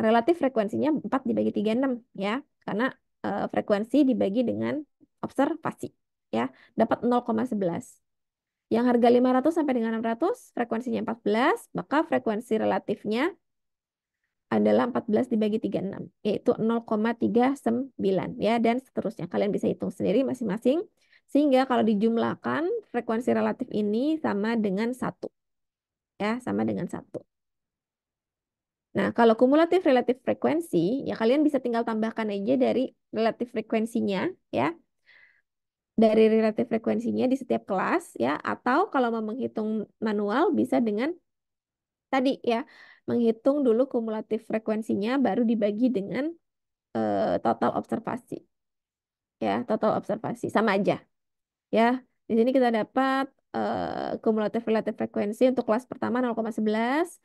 Relatif frekuensinya 4 dibagi 36 ya, karena frekuensi dibagi dengan observasi ya, dapat 0,11. Yang harga 500 sampai dengan 600 frekuensinya 14, maka frekuensi relatifnya adalah 14 dibagi 36, yaitu 0,39 ya, dan seterusnya. Kalian bisa hitung sendiri masing-masing. Sehingga kalau dijumlahkan, frekuensi relatif ini sama dengan 1. Ya, sama dengan 1. Nah, kalau kumulatif relatif frekuensi, ya kalian bisa tinggal tambahkan aja dari relatif frekuensinya, ya. Dari relatif frekuensinya di setiap kelas, ya. Atau kalau mau menghitung manual, bisa dengan tadi, ya. Menghitung dulu kumulatif frekuensinya, baru dibagi dengan total observasi. Ya, total observasi. Sama aja. Ya, di sini kita dapat kumulatif relatif frekuensi untuk kelas pertama 0,11,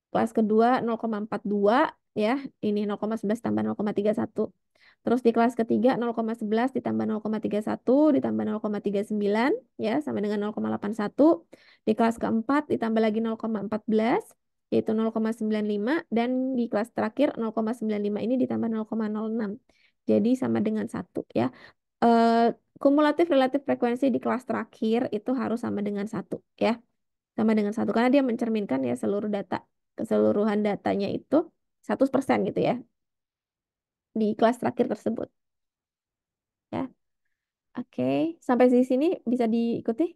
kelas kedua 0,42 ya, ini 0,11 tambah 0,31. Terus di kelas ketiga 0,11 ditambah 0,31 ditambah 0,39 ya, sama dengan 0,81. Di kelas keempat ditambah lagi 0,14 yaitu 0,95, dan di kelas terakhir 0,95 ini ditambah 0,06. Jadi sama dengan 1 ya. Kumulatif relatif frekuensi di kelas terakhir itu harus sama dengan 1 ya. Sama dengan 1 karena dia mencerminkan ya keseluruhan datanya itu 100% gitu ya di kelas terakhir tersebut ya. Oke, sampai di sini bisa diikuti?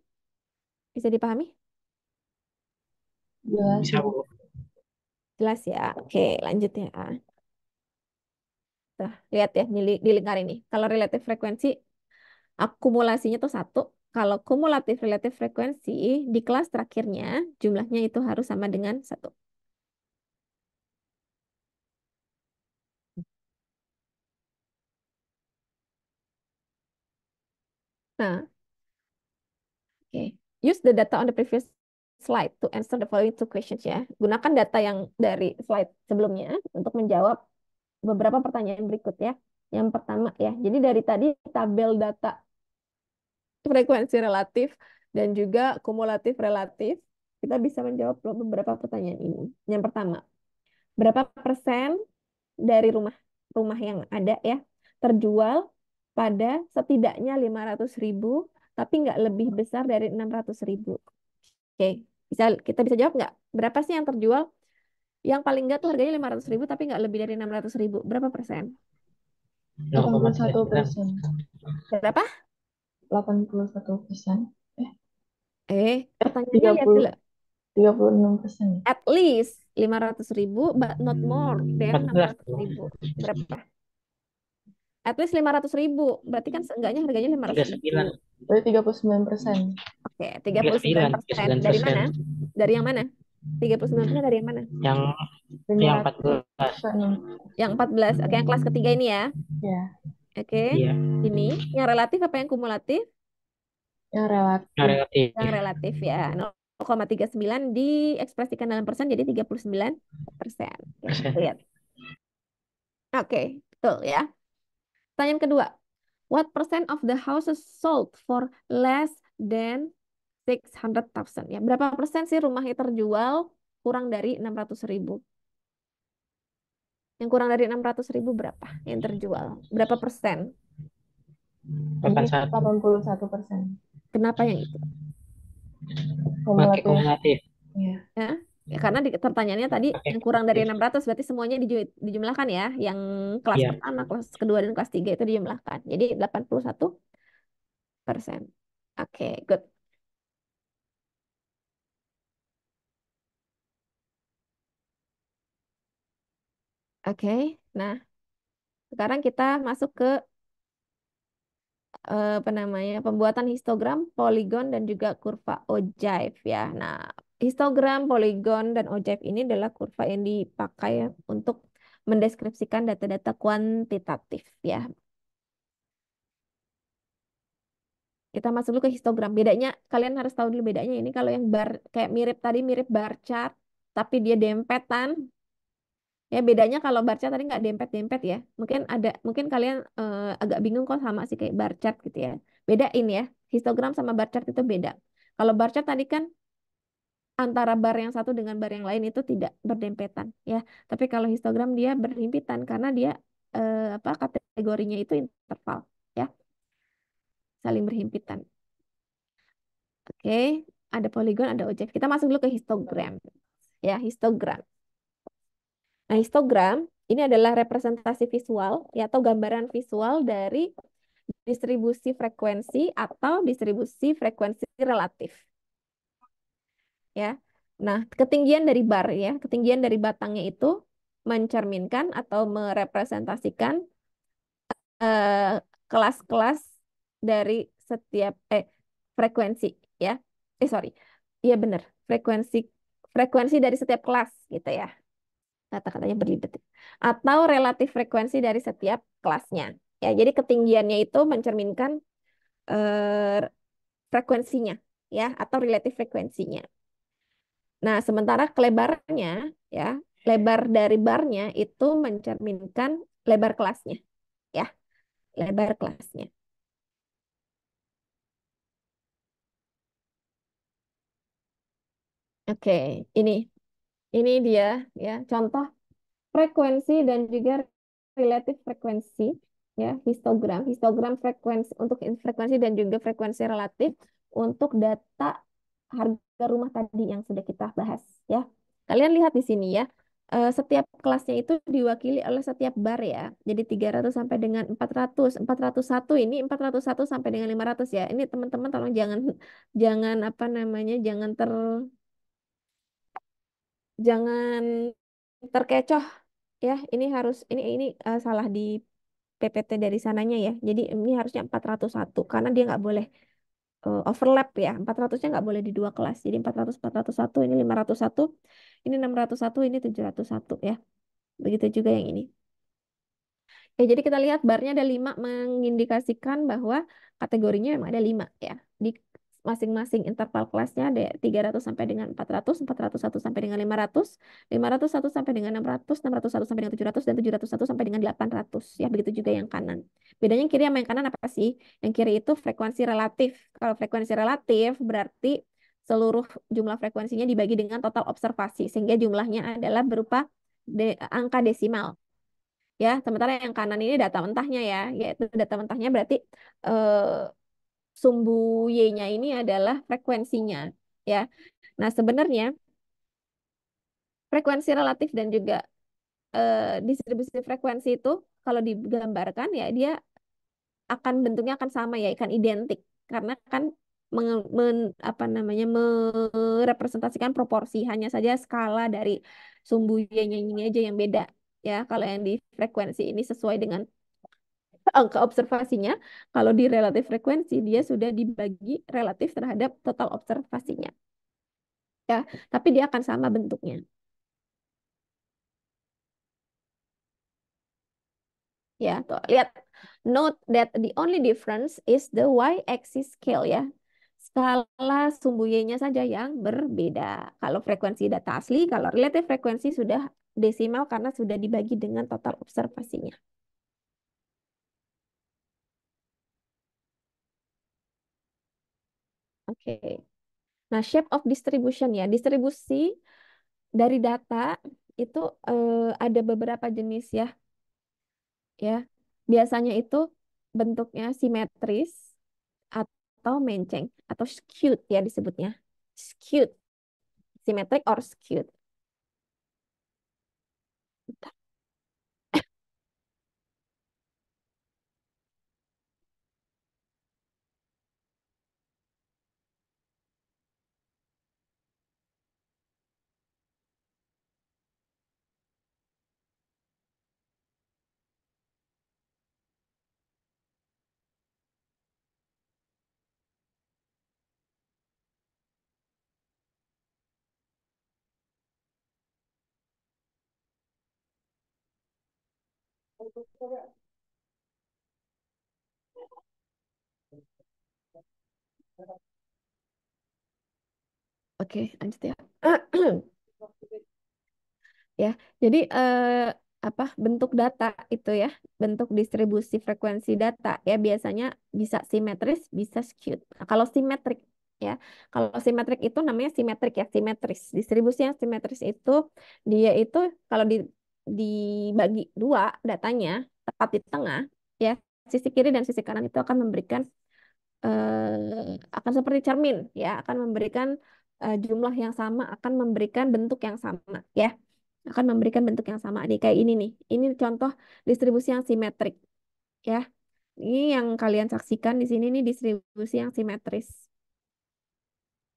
Bisa dipahami? Jelas, Bisa, Bu. Bu. Jelas ya. Oke, lanjut ya. Tuh, lihat ya di lingkar ini. Kalau relatif frekuensi akumulasinya tuh 1. Kalau kumulatif relatif frekuensi di kelas terakhirnya jumlahnya itu harus sama dengan 1. Nah, oke. Use the data on the previous slide to answer the following 2 questions ya. Gunakan data yang dari slide sebelumnya untuk menjawab beberapa pertanyaan berikut ya. Yang pertama ya, jadi dari tadi tabel data frekuensi relatif dan juga kumulatif relatif, kita bisa menjawab beberapa pertanyaan ini. Yang pertama, berapa persen dari rumah yang ada ya terjual pada setidaknya 500.000, tapi nggak lebih besar dari 600.000. Oke, kita bisa jawab nggak? Berapa sih yang terjual? Yang paling nggak tuh harganya 500.000 tapi nggak lebih dari 600.000. Berapa persen? 81%. Berapa? 81%. Pertanyaannya lihat dulu. 36%. At least 500.000, but not more than 14. 600.000. Berapa? At least 500.000. Berarti kan seenggaknya harganya 500.000. 39. Berarti 39%. Oke, 39%. Dari mana? Dari yang mana? 39% dari yang mana? Yang 14. Yang 14. Oke, yang kelas ketiga ini ya. Ya, Oke. Iya, Ini yang relatif apa yang kumulatif? yang relatif. yang relatif. Yang relatif ya. 0,39 diekspresikan dalam persen jadi 39%. Ya, lihat. Oke, betul ya. Pertanyaan kedua. What percent of the houses sold for less than 600,000? Ya, berapa persen sih rumahnya terjual kurang dari 600.000? Yang kurang dari 600.000 berapa yang terjual? Berapa persen? 81%. Kenapa yang itu? Pakai kumulatif. Iya. Ya, karena pertanyaannya tadi Pakai yang kurang dari kumulatif. 600 berarti semuanya dijumlahkan ya. Yang kelas Iya. pertama, kelas kedua, dan kelas 3 itu dijumlahkan. Jadi 81%. Oke, good. Oke. Nah, sekarang kita masuk ke apa namanya pembuatan histogram, poligon dan juga kurva ogive ya. Nah, histogram, poligon dan ogive ini adalah kurva yang dipakai untuk mendeskripsikan data-data kuantitatif ya. Kita masuk dulu ke histogram. Bedanya kalian harus tahu dulu bedanya ini kalau yang bar kayak mirip tadi mirip bar chart tapi dia dempetan. Ya bedanya kalau bar chart tadi nggak dempet-dempet ya. Mungkin kalian agak bingung kok sama sih kayak bar chart gitu ya. Bedain ya. Histogram sama bar chart itu beda. Kalau bar chart tadi kan antara bar yang satu dengan bar yang lain itu tidak berdempetan ya. Tapi kalau histogram dia berhimpitan karena dia apa kategorinya itu interval ya, saling berhimpitan. Oke, ada poligon, ada objek. Kita masuk dulu ke histogram. Ya, histogram. Nah, histogram ini adalah representasi visual ya atau gambaran visual dari distribusi frekuensi atau distribusi frekuensi relatif ya. Nah, ketinggian dari bar ya, ketinggian dari batangnya itu mencerminkan atau merepresentasikan eh, kelas-kelas dari setiap frekuensi ya. Sorry. Iya benar, frekuensi frekuensi dari setiap kelas gitu ya. Kata-katanya berlibat. Atau relatif frekuensi dari setiap kelasnya. Ya, jadi ketinggiannya itu mencerminkan eh, frekuensinya ya atau relatif frekuensinya. Nah, sementara kelebarannya ya, lebar dari barnya itu mencerminkan lebar kelasnya ya, lebar kelasnya. Oke, ini ini dia ya contoh frekuensi dan juga relatif frekuensi ya histogram frekuensi untuk frekuensi dan juga frekuensi relatif untuk data harga rumah tadi yang sudah kita bahas ya. Kalian lihat di sini ya. Setiap kelasnya itu diwakili oleh setiap bar ya. Jadi 300 sampai dengan 400. 401 ini 401 sampai dengan 500 ya. Ini teman-teman tolong jangan jangan apa namanya? Jangan terkecoh ya. Ini salah di PPT dari sananya ya. Jadi ini harusnya 401 karena dia nggak boleh overlap ya. 400-nya nggak boleh di dua kelas. Jadi 400 401 ini 501, ini 601, ini 701 ya. Begitu juga yang ini. Ya, jadi kita lihat barnya ada 5 mengindikasikan bahwa kategorinya memang ada 5 ya. Di masing-masing interval kelasnya ada 300 sampai dengan 400, 401 sampai dengan 500, 501 sampai dengan 600, 601 sampai dengan 700, dan 701 sampai dengan 800. Ya, begitu juga yang kanan. Bedanya yang kiri sama yang kanan apa sih? Yang kiri itu frekuensi relatif. Kalau frekuensi relatif berarti seluruh jumlah frekuensinya dibagi dengan total observasi, sehingga jumlahnya adalah berupa angka desimal. Ya, sementara yang kanan ini data mentahnya ya, yaitu data mentahnya berarti eh, sumbu Y-nya ini adalah frekuensinya ya. Nah, sebenarnya frekuensi relatif dan juga distribusi frekuensi itu kalau digambarkan ya dia akan bentuknya akan sama ya, akan identik karena kan apa namanya merepresentasikan proporsi, hanya saja skala dari sumbu Y-nya ini aja yang beda ya. Kalau yang di frekuensi ini sesuai dengan angka observasinya, kalau di relatif frekuensi dia sudah dibagi relatif terhadap total observasinya. Ya, tapi dia akan sama bentuknya. Ya, tuh lihat. Note that the only difference is the y-axis scale ya. Skala sumbu y-nya saja yang berbeda. Kalau frekuensi data asli, kalau relatif frekuensi sudah desimal karena sudah dibagi dengan total observasinya. Oke. Nah, shape of distribution ya. Distribusi dari data itu ada beberapa jenis ya, ya. Biasanya itu bentuknya simetris atau menceng atau skewed ya disebutnya. Skewed, symmetric or skewed. Oke, lanjut ya. Ya, jadi apa bentuk data itu ya, bentuk distribusi frekuensi data ya biasanya bisa simetris, bisa skewed. Nah, kalau simetrik ya, kalau simetrik itu namanya simetrik ya, simetris. Distribusi yang simetris itu dia itu kalau dibagi dua datanya tepat di tengah ya, sisi kiri dan sisi kanan itu akan memberikan akan seperti cermin ya, akan memberikan jumlah yang sama, akan memberikan bentuk yang sama ya, akan memberikan bentuk yang sama nih kayak ini nih. Ini contoh distribusi yang simetrik ya. Ini yang kalian saksikan di sini nih distribusi yang simetris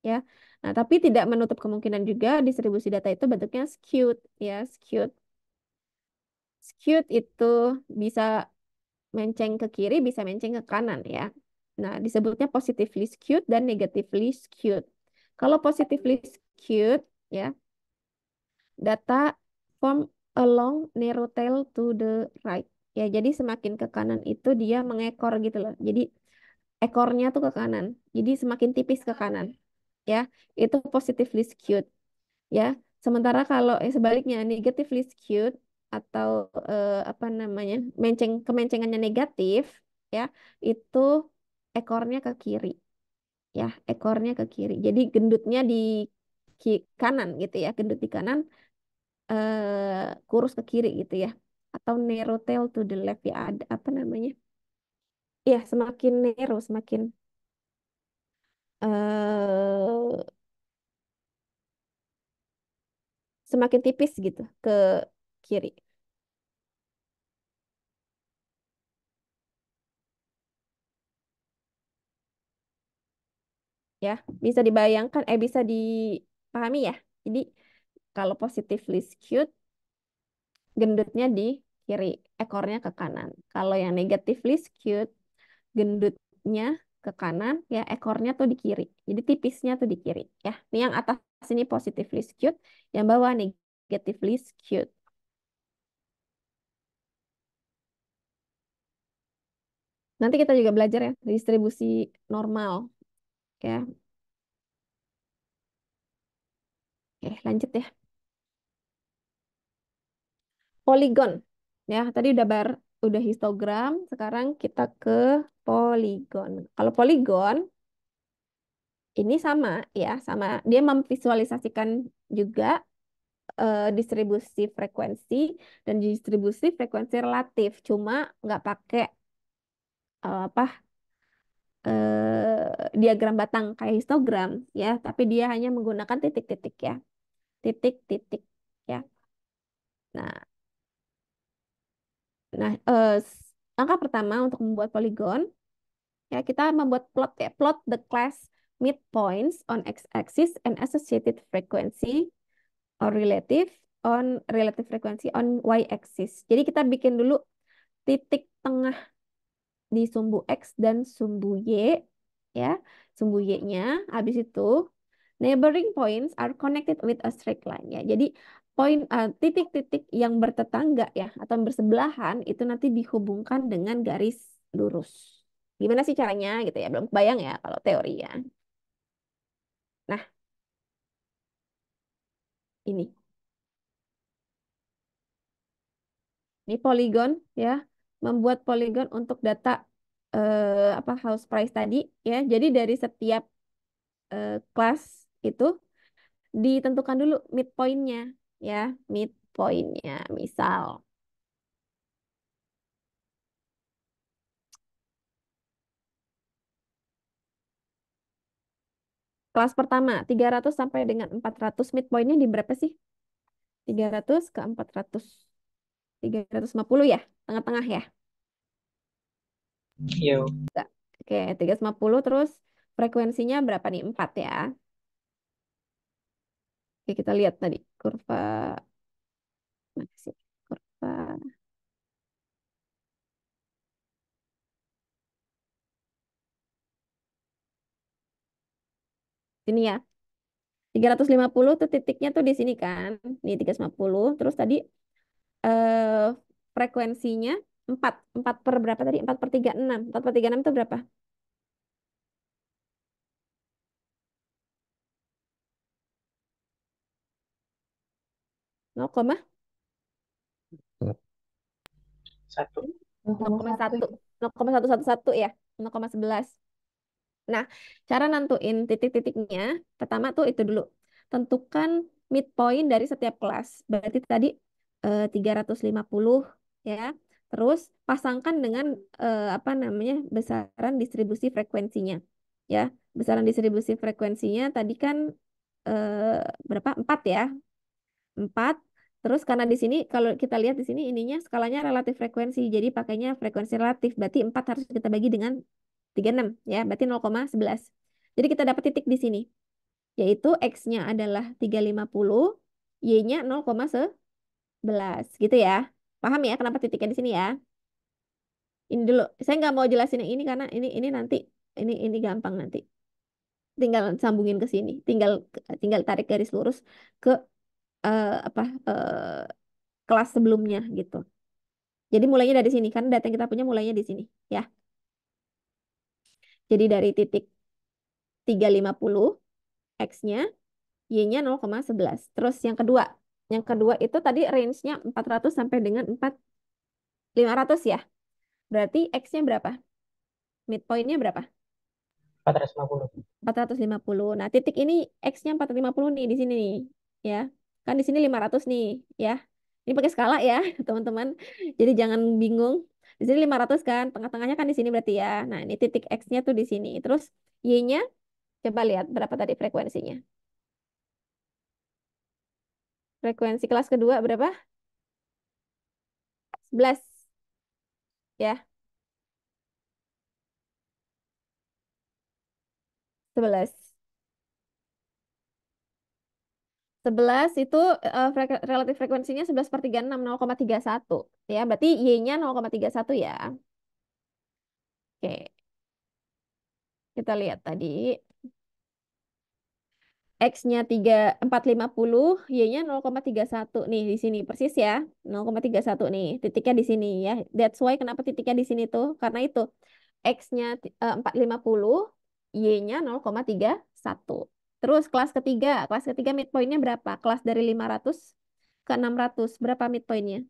ya. Nah, tapi tidak menutup kemungkinan juga distribusi data itu bentuknya skewed ya, skewed. Skewed itu bisa menceng ke kiri, bisa menceng ke kanan ya. Nah, disebutnya positively skewed dan negatively skewed. Kalau positively skewed ya, data form along narrow tail to the right. Ya, jadi semakin ke kanan itu dia mengekor gitu loh. Jadi ekornya tuh ke kanan. Jadi semakin tipis ke kanan. Ya, itu positively skewed ya. Sementara kalau sebaliknya negatively skewed atau apa namanya kemencengannya negatif ya, itu ekornya ke kiri ya, ekornya ke kiri. Jadi gendutnya di kanan gitu ya, gendut di kanan, kurus ke kiri gitu ya, atau narrow tail to the left ya, ada apa namanya? Ya, semakin narrow, eh semakin tipis gitu ke kiri. Ya, bisa dibayangkan, bisa dipahami ya. Jadi kalau positively skewed, gendutnya di kiri, ekornya ke kanan. Kalau yang negatively skewed, gendutnya ke kanan, ya ekornya tuh di kiri. Jadi tipisnya tuh di kiri, ya. Ini yang atas ini positively skewed, yang bawah negatively skewed. Nanti kita juga belajar ya distribusi normal, ya. Oke, lanjut ya. Poligon. Ya, tadi udah histogram, sekarang kita ke poligon. Kalau poligon ini sama ya, sama. Dia memvisualisasikan juga distribusi frekuensi dan distribusi frekuensi relatif. Cuma nggak pakai apa diagram batang kayak histogram ya, tapi dia hanya menggunakan titik-titik ya, titik-titik ya. Nah, nah langkah pertama untuk membuat poligon ya, kita membuat plot ya, plot the class midpoints on x-axis and associated frequency or relative frequency on y-axis. Jadi kita bikin dulu titik tengah di sumbu X dan sumbu Y ya, sumbu Y-nya. Habis itu neighboring points are connected with a straight line ya. Jadi titik-titik yang bertetangga ya atau yang bersebelahan itu nanti dihubungkan dengan garis lurus. Gimana sih caranya gitu ya? Belum bayang ya kalau teori ya. Nah, ini. Ini poligon ya, membuat poligon untuk data apa house price tadi ya. Jadi dari setiap kelas itu ditentukan dulu midpointnya ya, midpointnya. Misal kelas pertama 300 sampai dengan 400 midpointnya di berapa sih? 300 ke 400, 350 ya, tengah-tengah ya. Yo. Enggak. Oke, 350 terus frekuensinya berapa nih? 4 ya. Oke, kita lihat tadi kurva mana sih? Kurva sini ya. 350 tuh titiknya tuh di sini kan. Nih 350. Terus tadi eh frekuensinya 4. 4 per berapa tadi? 4 per 36. 4 per 36 itu berapa? Nol koma 1. 0,1 1. 0,111 ya. 0,11. Nah, cara nentuin titik-titiknya, pertama tuh itu dulu. Tentukan midpoint dari setiap kelas. Berarti tadi 350 ya. Terus pasangkan dengan apa namanya? Besaran distribusi frekuensinya. Ya, besaran distribusi frekuensinya tadi kan berapa? 4 ya. 4. Terus karena di sini kalau kita lihat di sini ininya skalanya relatif frekuensi. Jadi pakainya frekuensi relatif. Berarti 4 harus kita bagi dengan 36 ya, berarti 0,11. Jadi kita dapat titik di sini, yaitu X-nya adalah 350, Y-nya 0,11 gitu ya. Paham ya kenapa titiknya di sini ya? Ini dulu. Saya nggak mau jelasin yang ini karena ini nanti ini gampang nanti. Tinggal sambungin ke sini. Tinggal tinggal tarik garis lurus ke apa kelas sebelumnya gitu. Jadi mulainya dari sini kan data yang kita punya mulainya di sini ya. Jadi dari titik 350 X-nya Y-nya 0,11. Terus yang kedua itu tadi range-nya 400 sampai dengan 4.500 ya. Berarti X-nya berapa? Midpoint-nya berapa? 450. 450. Nah, titik ini X-nya 450 nih di sini nih, ya. Kan di sini 500 nih, ya. Ini pakai skala ya, teman-teman. Jadi jangan bingung. Di sini 500 kan, tengah-tengahnya kan di sini berarti ya. Nah, ini titik X-nya tuh di sini. Terus Y-nya coba lihat berapa tadi frekuensinya. Frekuensi kelas kedua berapa? 11 ya. 11. 11 itu relatif frekuensinya 11 per 36, 0,31. Ya, berarti Y-nya 0,31 ya. Oke, kita lihat tadi. X-nya 450, Y-nya 0,31. Nih, di sini persis ya. 0,31 nih, titiknya di sini ya. That's why kenapa titiknya di sini tuh. Karena itu X-nya 450, Y-nya 0,31. Terus kelas ketiga midpoint-nya berapa? Kelas dari 500 ke 600, berapa midpoint-nya?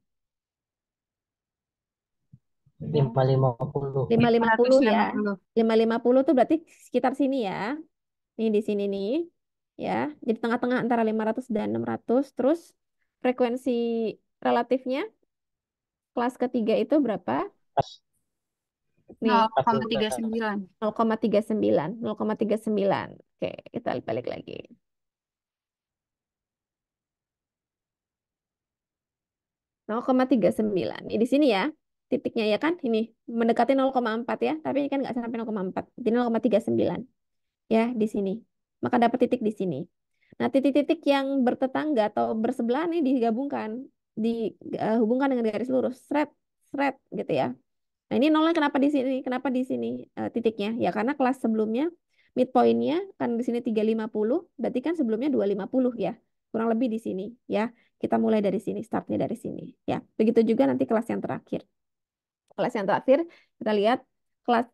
550. 550 ya. 550. 550 tuh berarti sekitar sini ya. Ini di sini nih. Ya, jadi tengah-tengah antara 500 dan 600. Terus frekuensi relatifnya kelas ketiga itu berapa? Pas Nih, 0,39. 0,39. 0,39. Oke, kita balik lagi. 0,39. Ini di sini ya. Titiknya ya kan? Ini mendekati 0,4 ya, tapi ini kan nggak sampai 0,4. Jadi 0,39 ya di sini. Maka dapat titik di sini. Nah, titik-titik yang bertetangga atau bersebelah nih digabungkan, dihubungkan dengan garis lurus, seret, seret gitu ya. Nah, ini nolnya kenapa di sini? Kenapa di sini titiknya? Ya karena kelas sebelumnya midpoint-nya kan di sini 350, berarti kan sebelumnya 250 ya. Kurang lebih di sini ya. Kita mulai dari sini, startnya dari sini ya. Begitu juga nanti kelas yang terakhir. Kelas yang terakhir kita lihat kelas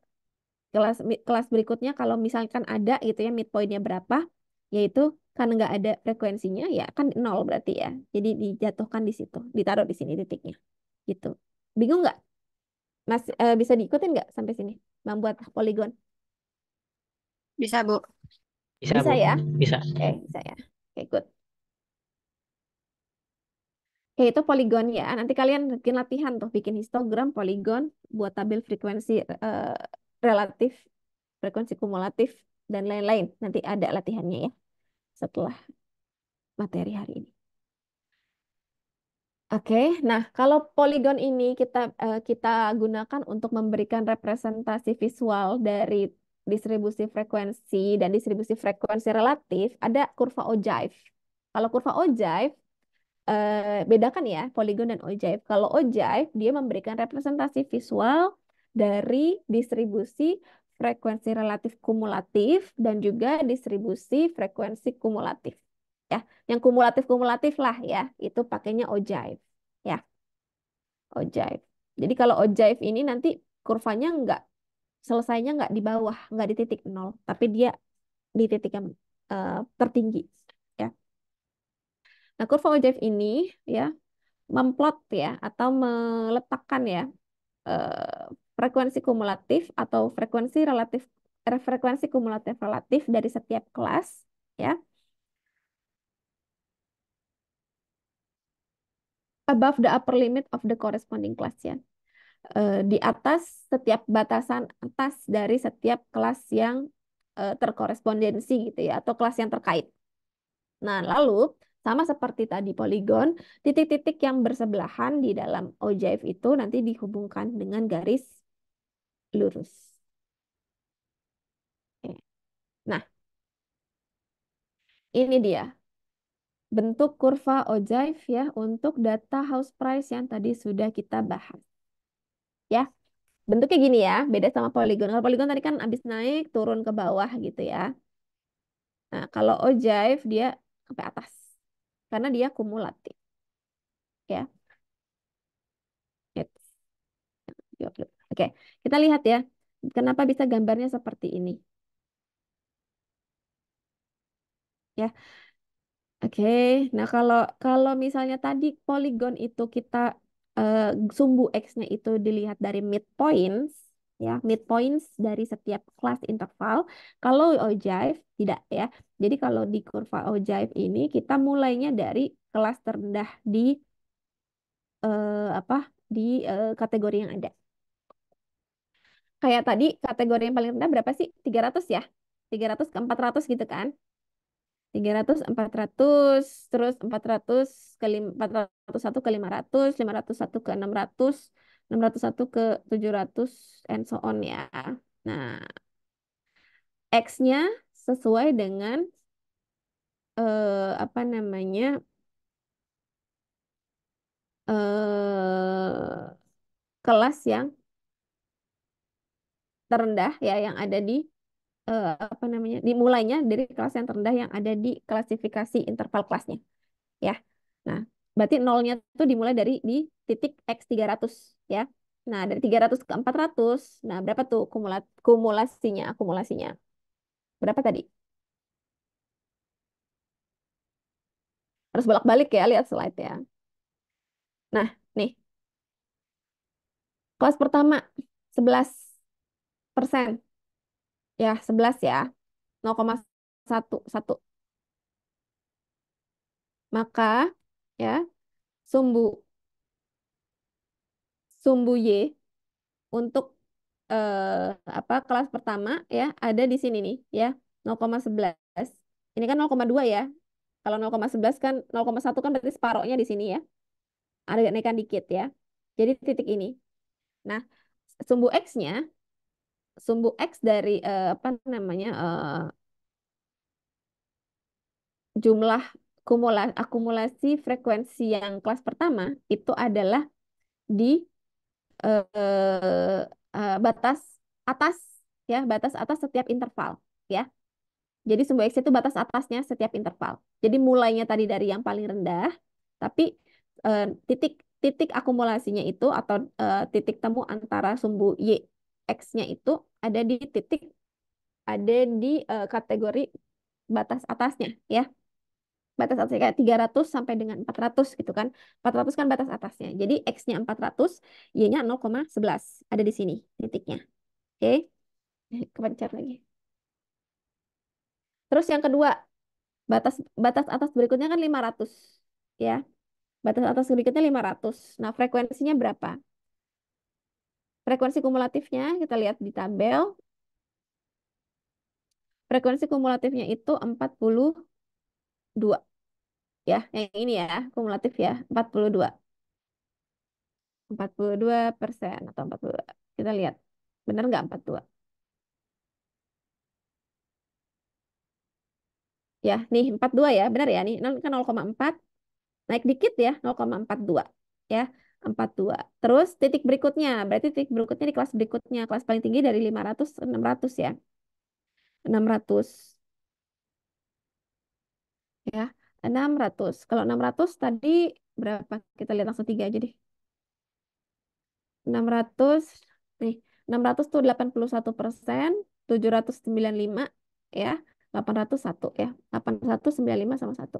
kelas berikutnya kalau misalkan ada gitu ya midpointnya berapa, yaitu kan nggak ada frekuensinya ya kan nol berarti ya. Jadi dijatuhkan di situ, ditaruh di sini titiknya gitu. Bingung nggak? Mas bisa diikutin nggak sampai sini? Membuat poligon. Bisa, Bu. bisa, Bisa Bu. ya? Bisa. Oke, bisa ya. Oke, good. Oke, itu poligon ya. Nanti kalian bikin latihan tuh, bikin histogram, poligon, buat tabel frekuensi relatif, frekuensi kumulatif, dan lain-lain. Nanti ada latihannya ya setelah materi hari ini. Oke, nah kalau poligon ini kita gunakan untuk memberikan representasi visual dari distribusi frekuensi dan distribusi frekuensi relatif, ada kurva ogive. Kalau kurva ogive bedakan ya poligon dan ogive. Kalau ogive dia memberikan representasi visual dari distribusi frekuensi relatif kumulatif dan juga distribusi frekuensi kumulatif. Ya, yang kumulatif-kumulatif lah ya, itu pakainya ogive. Ya. ojive. Jadi kalau ojive ini nanti kurvanya selesainya nggak di bawah, nggak di titik nol, tapi dia di titik yang tertinggi. Ya. Nah, kurva ojive ini ya memplot ya atau meletakkan ya eh, frekuensi kumulatif atau frekuensi kumulatif relatif dari setiap kelas ya above the upper limit of the corresponding class ya. Di atas setiap batasan atas dari setiap kelas yang terkorespondensi gitu ya atau kelas yang terkait. Nah, lalu sama seperti tadi poligon, titik-titik yang bersebelahan di dalam ojive itu nanti dihubungkan dengan garis lurus. Oke. Nah, ini dia bentuk kurva ojive ya untuk data house price yang tadi sudah kita bahas. Ya, bentuknya gini ya, beda sama poligon. Kalau poligon tadi kan habis naik turun ke bawah gitu ya. Nah, kalau ojive dia sampai atas karena dia kumulatif ya. It's- Oke, kita lihat ya. Kenapa bisa gambarnya seperti ini? Ya, oke. Nah, kalau kalau misalnya tadi poligon itu kita eh, sumbu X-nya itu dilihat dari midpoints, ya, midpoints dari setiap kelas interval. Kalau ojive tidak ya. Jadi kalau di kurva ojive ini kita mulainya dari kelas terendah di apa di kategori yang ada. Kayak tadi kategori yang paling rendah berapa sih? 300 ya? 300 ke 400 gitu kan? 300, 400, terus 400 ke 401 ke 500, 501 ke 600, 601 ke 700, and so on ya. Nah, X-nya sesuai dengan apa namanya kelas yang terendah ya yang ada di apa namanya dimulainya dari kelas yang terendah yang ada di klasifikasi interval kelasnya ya. Nah, berarti nolnya itu dimulai dari di titik X 300 ya. Nah, dari 300 ke 400, nah berapa tuh akumulasinya? Berapa tadi? Harus bolak-balik ya, lihat slide ya. Nah, nih, kelas pertama 11%. Ya, 11 ya. 0,11. Maka ya, sumbu sumbu Y untuk apa kelas pertama ya ada di sini nih ya 0,11. Ini kan 0,2 ya. Kalau 0,11 kan 0,1 kan berarti separohnya di sini ya. Ada naikkan dikit ya. Jadi titik ini. Nah, sumbu X-nya, sumbu X dari apa namanya jumlah akumulasi frekuensi yang kelas pertama itu adalah di batas atas ya, batas atas setiap interval ya. Jadi sumbu X itu batas atasnya setiap interval. Jadi mulainya tadi dari yang paling rendah, tapi titik titik akumulasinya itu atau titik temu antara sumbu Y X-nya itu ada di titik ada di kategori batas atasnya ya. Batas atasnya kayak 300 sampai dengan 400 gitu kan. 400 kan batas atasnya. Jadi X-nya 400, Y-nya 0,11 ada di sini titiknya. Oke. Kepencet lagi. Terus yang kedua, batas batas atas berikutnya kan 500 ya. Batas atas berikutnya 500. Nah, frekuensinya berapa? Frekuensi kumulatifnya kita lihat di tabel. Frekuensi kumulatifnya itu 42 ya. Yang ini ya, kumulatif ya, 42% atau 42. Kita lihat. Benar nggak 42? Ya, nih 42 ya. Benar ya nih. Kan 0,4 naik dikit ya, 0,42 ya. 42. Terus titik berikutnya, berarti titik berikutnya di kelas berikutnya, kelas paling tinggi dari 500 ke 600 ya. 600 ya. 600. Kalau 600 tadi berapa? Kita lihat langsung tiga aja deh. 600 nih, 600 tuh 81%, 795 ya, 801 ya. 8195 sama 1.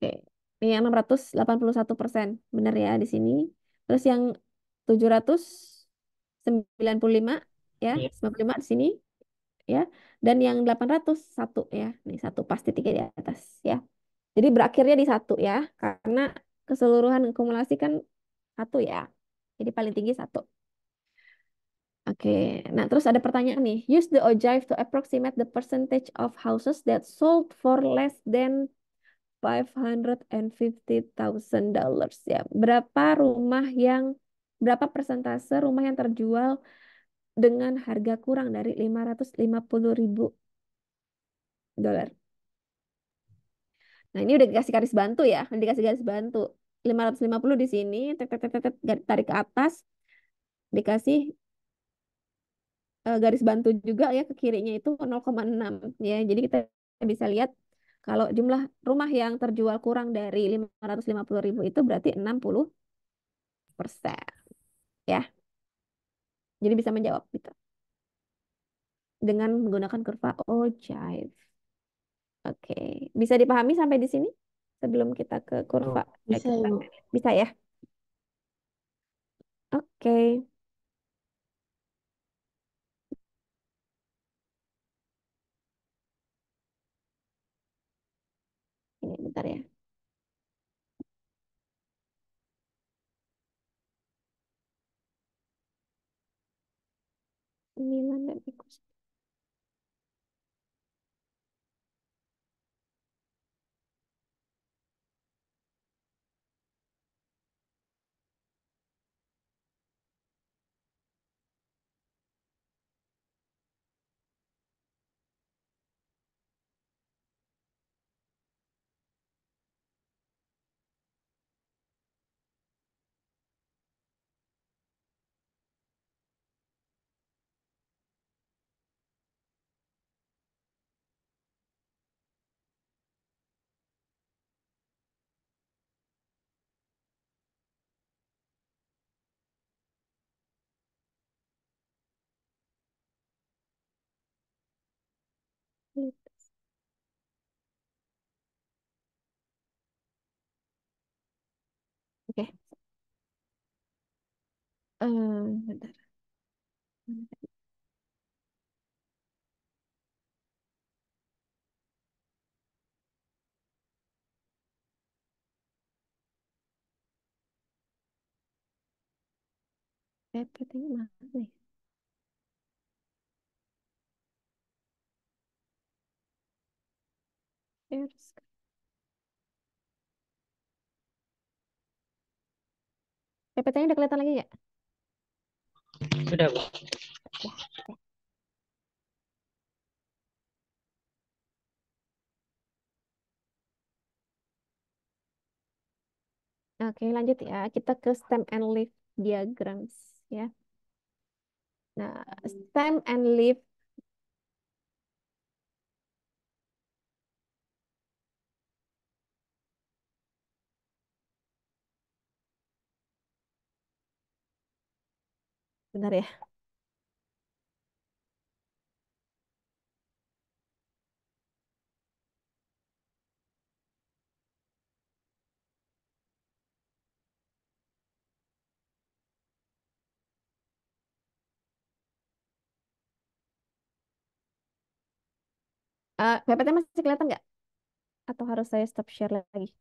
Oke. Ini yang 681%, benar ya di sini. Terus yang 795 ya, Iya. 95 di sini ya. Dan yang 801 ya. Nih satu pasti tiga di atas ya. Jadi berakhirnya di satu ya, karena keseluruhan akumulasi kan satu ya. Jadi paling tinggi satu. Oke, nah terus ada pertanyaan nih. Use the ogive to approximate the percentage of houses that sold for less than $550,000 ya. Berapa persentase rumah yang terjual dengan harga kurang dari $550.000? Nah, ini udah dikasih garis bantu ya, udah dikasih garis bantu. 550 di sini, tek, tek, tek, tek, tek, tarik ke atas, dikasih garis bantu juga ya ke kirinya itu 0,6 ya. Jadi kita bisa lihat kalau jumlah rumah yang terjual kurang dari 550.000 itu berarti 60% ya. Jadi bisa menjawab gitu dengan menggunakan kurva ogive. Oke, bisa dipahami sampai di sini sebelum kita ke kurva Oh, bisa kita Ibu. bisa ya. Oke, ini bentar ya. 9 dan ikut. Oke, bentar. PPT-nya mana nih? Share. PPT-nya udah kelihatan lagi nggak? Sudah, Bu. Ya, oke. Oke, lanjut ya. Kita ke stem and leaf diagrams ya. Nah, stem and leaf bentar ya. PPT masih kelihatan nggak? Atau harus saya stop share lagi?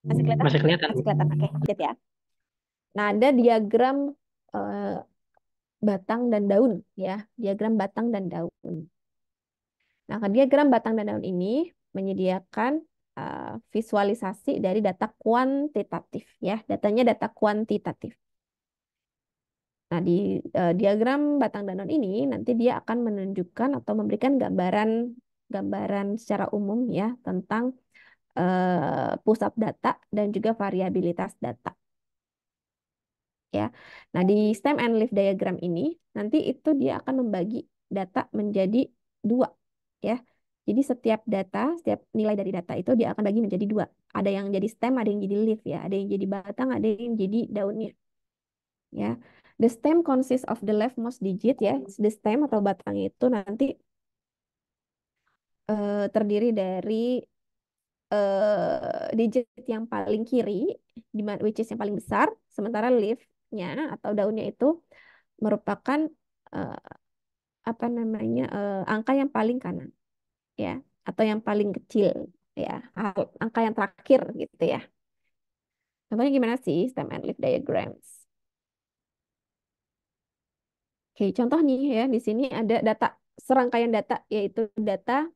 Masih kelihatan? Masih kelihatan, Bu. Masih kelihatan. Oke, lanjut ya. Nah, ada diagram eh, batang dan daun ya. Diagram batang dan daun. Nah, diagram batang dan daun ini menyediakan visualisasi dari data kuantitatif ya. Datanya data kuantitatif. Nah, di diagram batang dan daun ini nanti dia akan menunjukkan atau memberikan gambaran gambaran secara umum ya tentang pusat data dan juga variabilitas data ya. Nah, di stem and leaf diagram ini nanti itu dia akan membagi data menjadi dua ya. Jadi setiap data, setiap nilai dari data itu dia akan bagi menjadi dua. Ada yang jadi stem, ada yang jadi leaf ya. Ada yang jadi batang, ada yang jadi daunnya. Ya, the stem consists of the leftmost digit ya. The stem atau batang itu nanti terdiri dari digit yang paling kiri, which is yang paling besar, sementara leaf-nya atau daunnya itu merupakan eh, apa namanya angka yang paling kanan ya, atau yang paling kecil ya, angka yang terakhir gitu ya. Contohnya gimana sih stem and leaf diagrams? Oke, contoh nih ya, di sini ada data, serangkaian data, yaitu data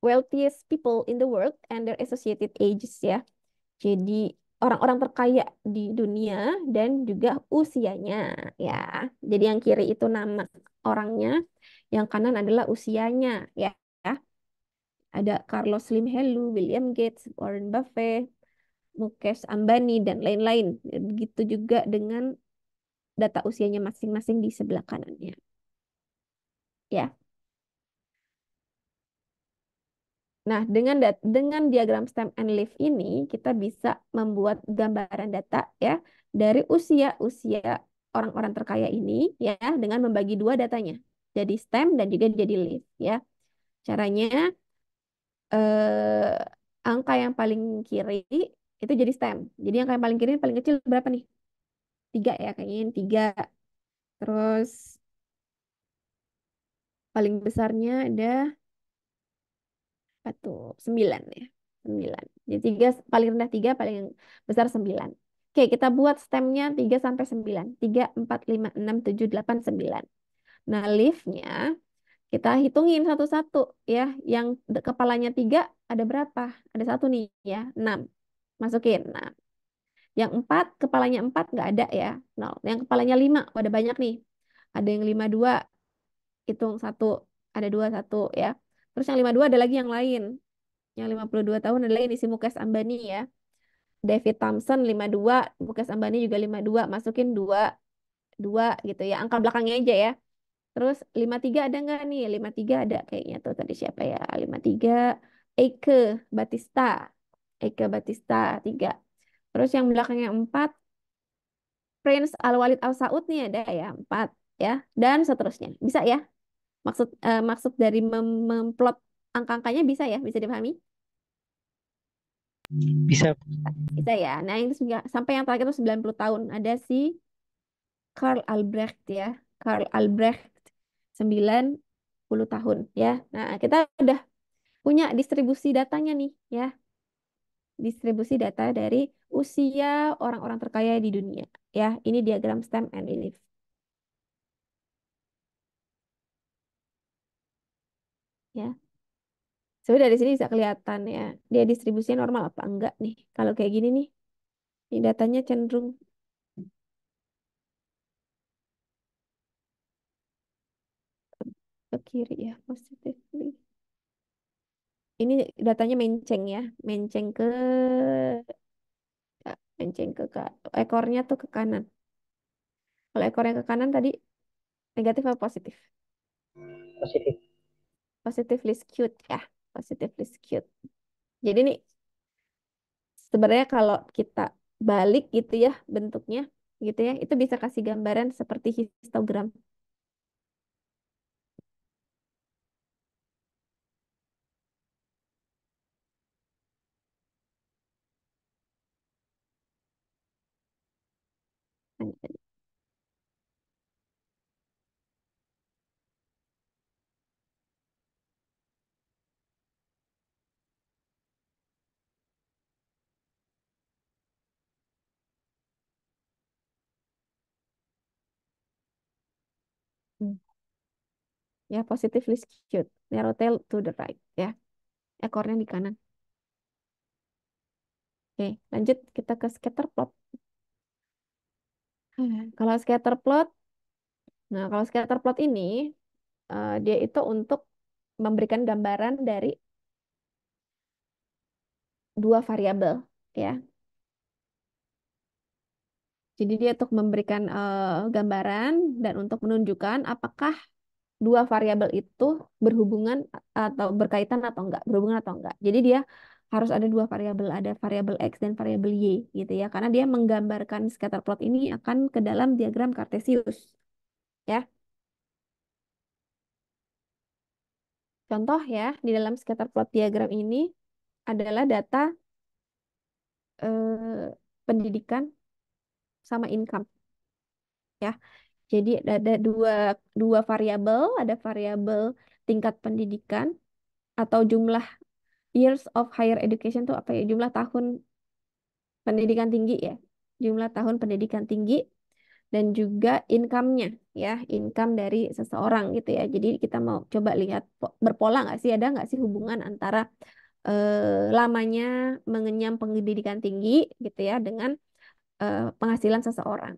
wealthiest people in the world and their associated ages ya. Jadi orang-orang terkaya di dunia dan juga usianya ya. Jadi yang kiri itu nama orangnya, yang kanan adalah usianya ya. Ada Carlos Slim Hellu, William Gates, Warren Buffett, Mukesh Ambani dan lain-lain. Begitu juga dengan data usianya masing-masing di sebelah kanannya. Ya. Nah, dengan diagram stem and leaf ini kita bisa membuat gambaran data ya dari usia orang-orang terkaya ini ya dengan membagi dua datanya. Jadi stem dan juga jadi leaf ya. Caranya eh, angka yang paling kiri itu jadi stem. Jadi angka yang paling kiri paling kecil berapa nih? Tiga ya kayaknya ini tiga. Terus paling besarnya ada apa tuh? 9 ya. 9. Jadi tiga, paling rendah 3, paling besar 9. Oke, kita buat stemnya 3 sampai 9. 3, 4, 5, 6, 7, 8, 9. Nah, leaf-nya kita hitungin satu-satu ya. Yang kepalanya 3 ada berapa? Ada satu nih ya, 6. Masukin. Nah, yang 4, kepalanya 4 nggak ada ya. 0. Yang kepalanya 5, ada banyak nih. Ada yang 52, hitung satu. Ada 2, 1 ya. Terus yang 52 ada lagi yang lain. Yang 52 tahun adalah ini si Mukesh Ambani ya. David Thompson 52, Mukesh Ambani juga 52, masukin 2, 2 gitu ya. Angka belakangnya aja ya. Terus 53 ada nggak nih? 53 ada kayaknya tuh tadi siapa ya? 53 Eike Batista. Eike Batista 3. Terus yang belakangnya 4 Prince Al-Walid Al-Saud nih ada ya 4 ya dan seterusnya. Bisa ya? Maksud dari memplot angka-angkanya bisa ya? Bisa dipahami? Bisa. Bisa ya. Nah, ini sampai yang terakhir itu 90 tahun. Ada si Karl Albrecht ya. Karl Albrecht 90 tahun ya. Nah, kita udah punya distribusi datanya nih ya. Distribusi data dari usia orang-orang terkaya di dunia ya. Ini diagram stem and leaf ya. Sudah dari sini bisa kelihatan ya. Dia distribusinya normal apa enggak nih. Kalau kayak gini nih, ini datanya cenderung ke kiri ya, positively. Ini datanya menceng ya, menceng menceng ekornya tuh ke kanan. Kalau ekornya ke kanan tadi negatif apa positif? Positif. Positively skewed ya, positively skewed. Jadi nih sebenarnya kalau kita balik gitu ya bentuknya gitu ya, itu bisa kasih gambaran seperti histogram. Hmm. Ya, positively skewed, narrow tail to the right ya, ekornya di kanan. Oke, lanjut kita ke scatter plot. Kalau scatter plot, nah kalau scatter plot ini dia itu untuk memberikan gambaran dari dua variabel ya. Jadi dia untuk memberikan gambaran dan untuk menunjukkan apakah dua variabel itu berhubungan atau berkaitan atau enggak, berhubungan atau enggak. Jadi dia harus ada dua variabel, ada variabel X dan variabel Y gitu ya. Karena dia menggambarkan scatter plot ini akan ke dalam diagram Cartesius ya. Contoh ya, di dalam scatter plot diagram ini adalah data pendidikan sama income ya. Jadi ada dua dua variabel, ada variabel tingkat pendidikan atau jumlah years of higher education tuh apa ya? Jumlah tahun pendidikan tinggi ya. Jumlah tahun pendidikan tinggi dan juga income-nya ya, income dari seseorang gitu ya. Jadi kita mau coba lihat berpola nggak sih, ada nggak sih hubungan antara lamanya mengenyam pendidikan tinggi gitu ya dengan penghasilan seseorang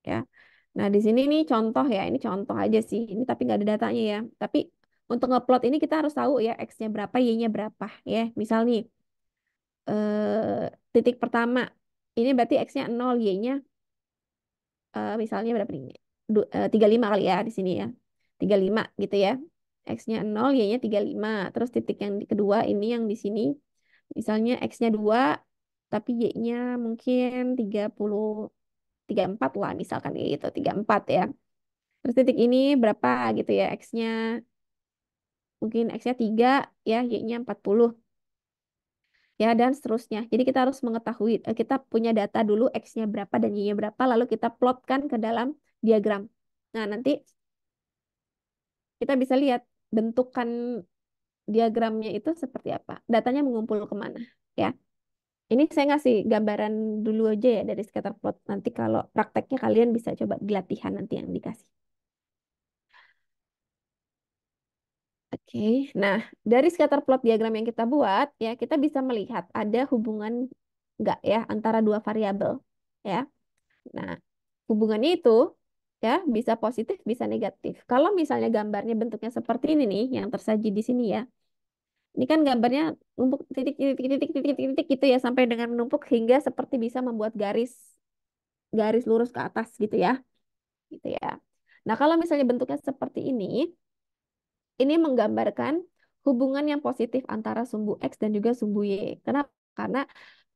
ya. Nah, di sini nih contoh ya, ini contoh aja sih. Ini tapi nggak ada datanya ya. Tapi untuk ngeplot ini kita harus tahu ya X-nya berapa, Y-nya berapa ya. Misal nih, titik pertama, ini berarti X-nya 0, Y-nya misalnya berapa nih? 35 kali ya di sini ya. 35 gitu ya. X-nya 0, Y-nya 35. Terus titik yang kedua ini yang di sini, misalnya X-nya 2, tapi Y-nya mungkin 34 lah misalkan gitu, 34 ya. Terus titik ini berapa gitu ya, X-nya mungkin X-nya 3 ya, Y-nya 40 ya, dan seterusnya. Jadi kita harus mengetahui, kita punya data dulu X-nya berapa dan Y-nya berapa, lalu kita plotkan ke dalam diagram. Nah, nanti kita bisa lihat bentukan diagramnya itu seperti apa. Datanya mengumpul kemana ya. Ini saya ngasih gambaran dulu aja ya dari scatter plot. Nanti kalau prakteknya kalian bisa coba di latihan nanti yang dikasih. Oke, nah dari scatter plot diagram yang kita buat ya kita bisa melihat ada hubungan nggak ya antara dua variabel ya. Nah hubungannya itu ya bisa positif bisa negatif. Kalau misalnya gambarnya bentuknya seperti ini nih yang tersaji di sini ya. Ini kan gambarnya numpuk titik titik titik titik titik titik gitu ya sampai dengan menumpuk hingga seperti bisa membuat garis garis lurus ke atas gitu ya. Nah kalau misalnya bentuknya seperti ini menggambarkan hubungan yang positif antara sumbu X dan juga sumbu Y. Kenapa? Karena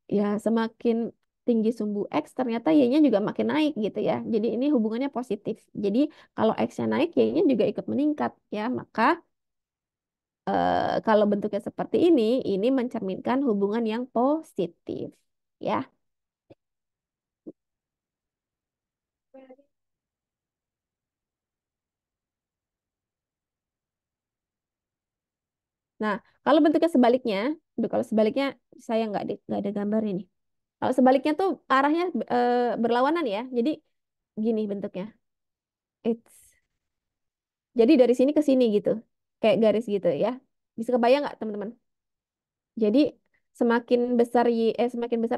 ya semakin tinggi sumbu X ternyata Y-nya juga makin naik gitu ya. Jadi ini hubungannya positif. Jadi kalau X-nya naik, Y-nya juga ikut meningkat ya. Maka kalau bentuknya seperti ini mencerminkan hubungan yang positif ya. Nah, kalau bentuknya sebaliknya, aduh, kalau sebaliknya saya nggak ada gambar ini. Kalau sebaliknya tuh arahnya berlawanan ya. Jadi gini bentuknya. It's jadi dari sini ke sini gitu. Kayak garis gitu ya. Bisa kebayang nggak teman-teman? Jadi semakin besar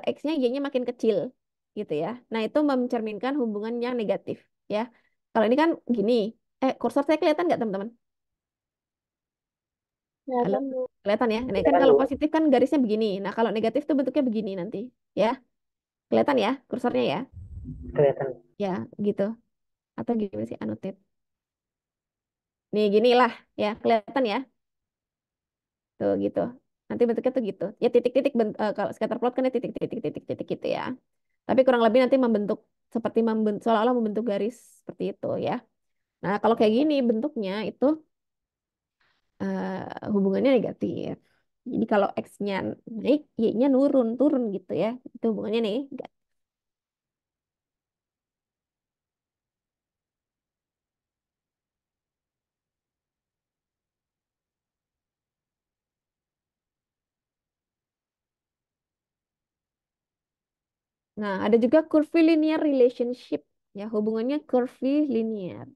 X-nya, Y-nya makin kecil gitu ya. Nah, itu mencerminkan hubungan yang negatif ya. Kalau ini kan gini. Kursor saya kelihatan nggak teman-teman? Halo? Kelihatan, Bu. Kelihatan ya. Nah, kan Silakan kalau Bu, positif kan garisnya begini. Nah, kalau negatif tuh bentuknya begini nanti ya. Kelihatan ya kursornya ya? kelihatan. Ya, gitu. Atau gimana sih annotate? Nih, gini lah ya, kelihatan ya? Tuh gitu. Nanti bentuknya tuh gitu. Ya titik-titik kalau scatter plot kan ya titik-titik gitu ya. Tapi kurang lebih nanti membentuk seperti seolah-olah membentuk garis seperti itu ya. Nah, kalau kayak gini bentuknya itu hubungannya negatif. Jadi kalau X-nya naik, Y-nya turun gitu ya. Itu hubungannya nih. Nah, ada juga curvilinear relationship. Ya, hubungannya curvilinear.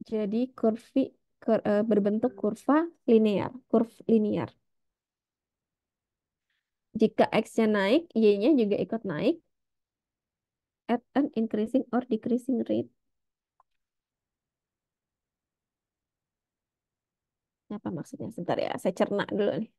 Jadi berbentuk kurva linear, curve linear. Jika X-nya naik, Y-nya juga ikut naik at an increasing or decreasing rate. Apa maksudnya? Sebentar ya, saya cerna dulu nih.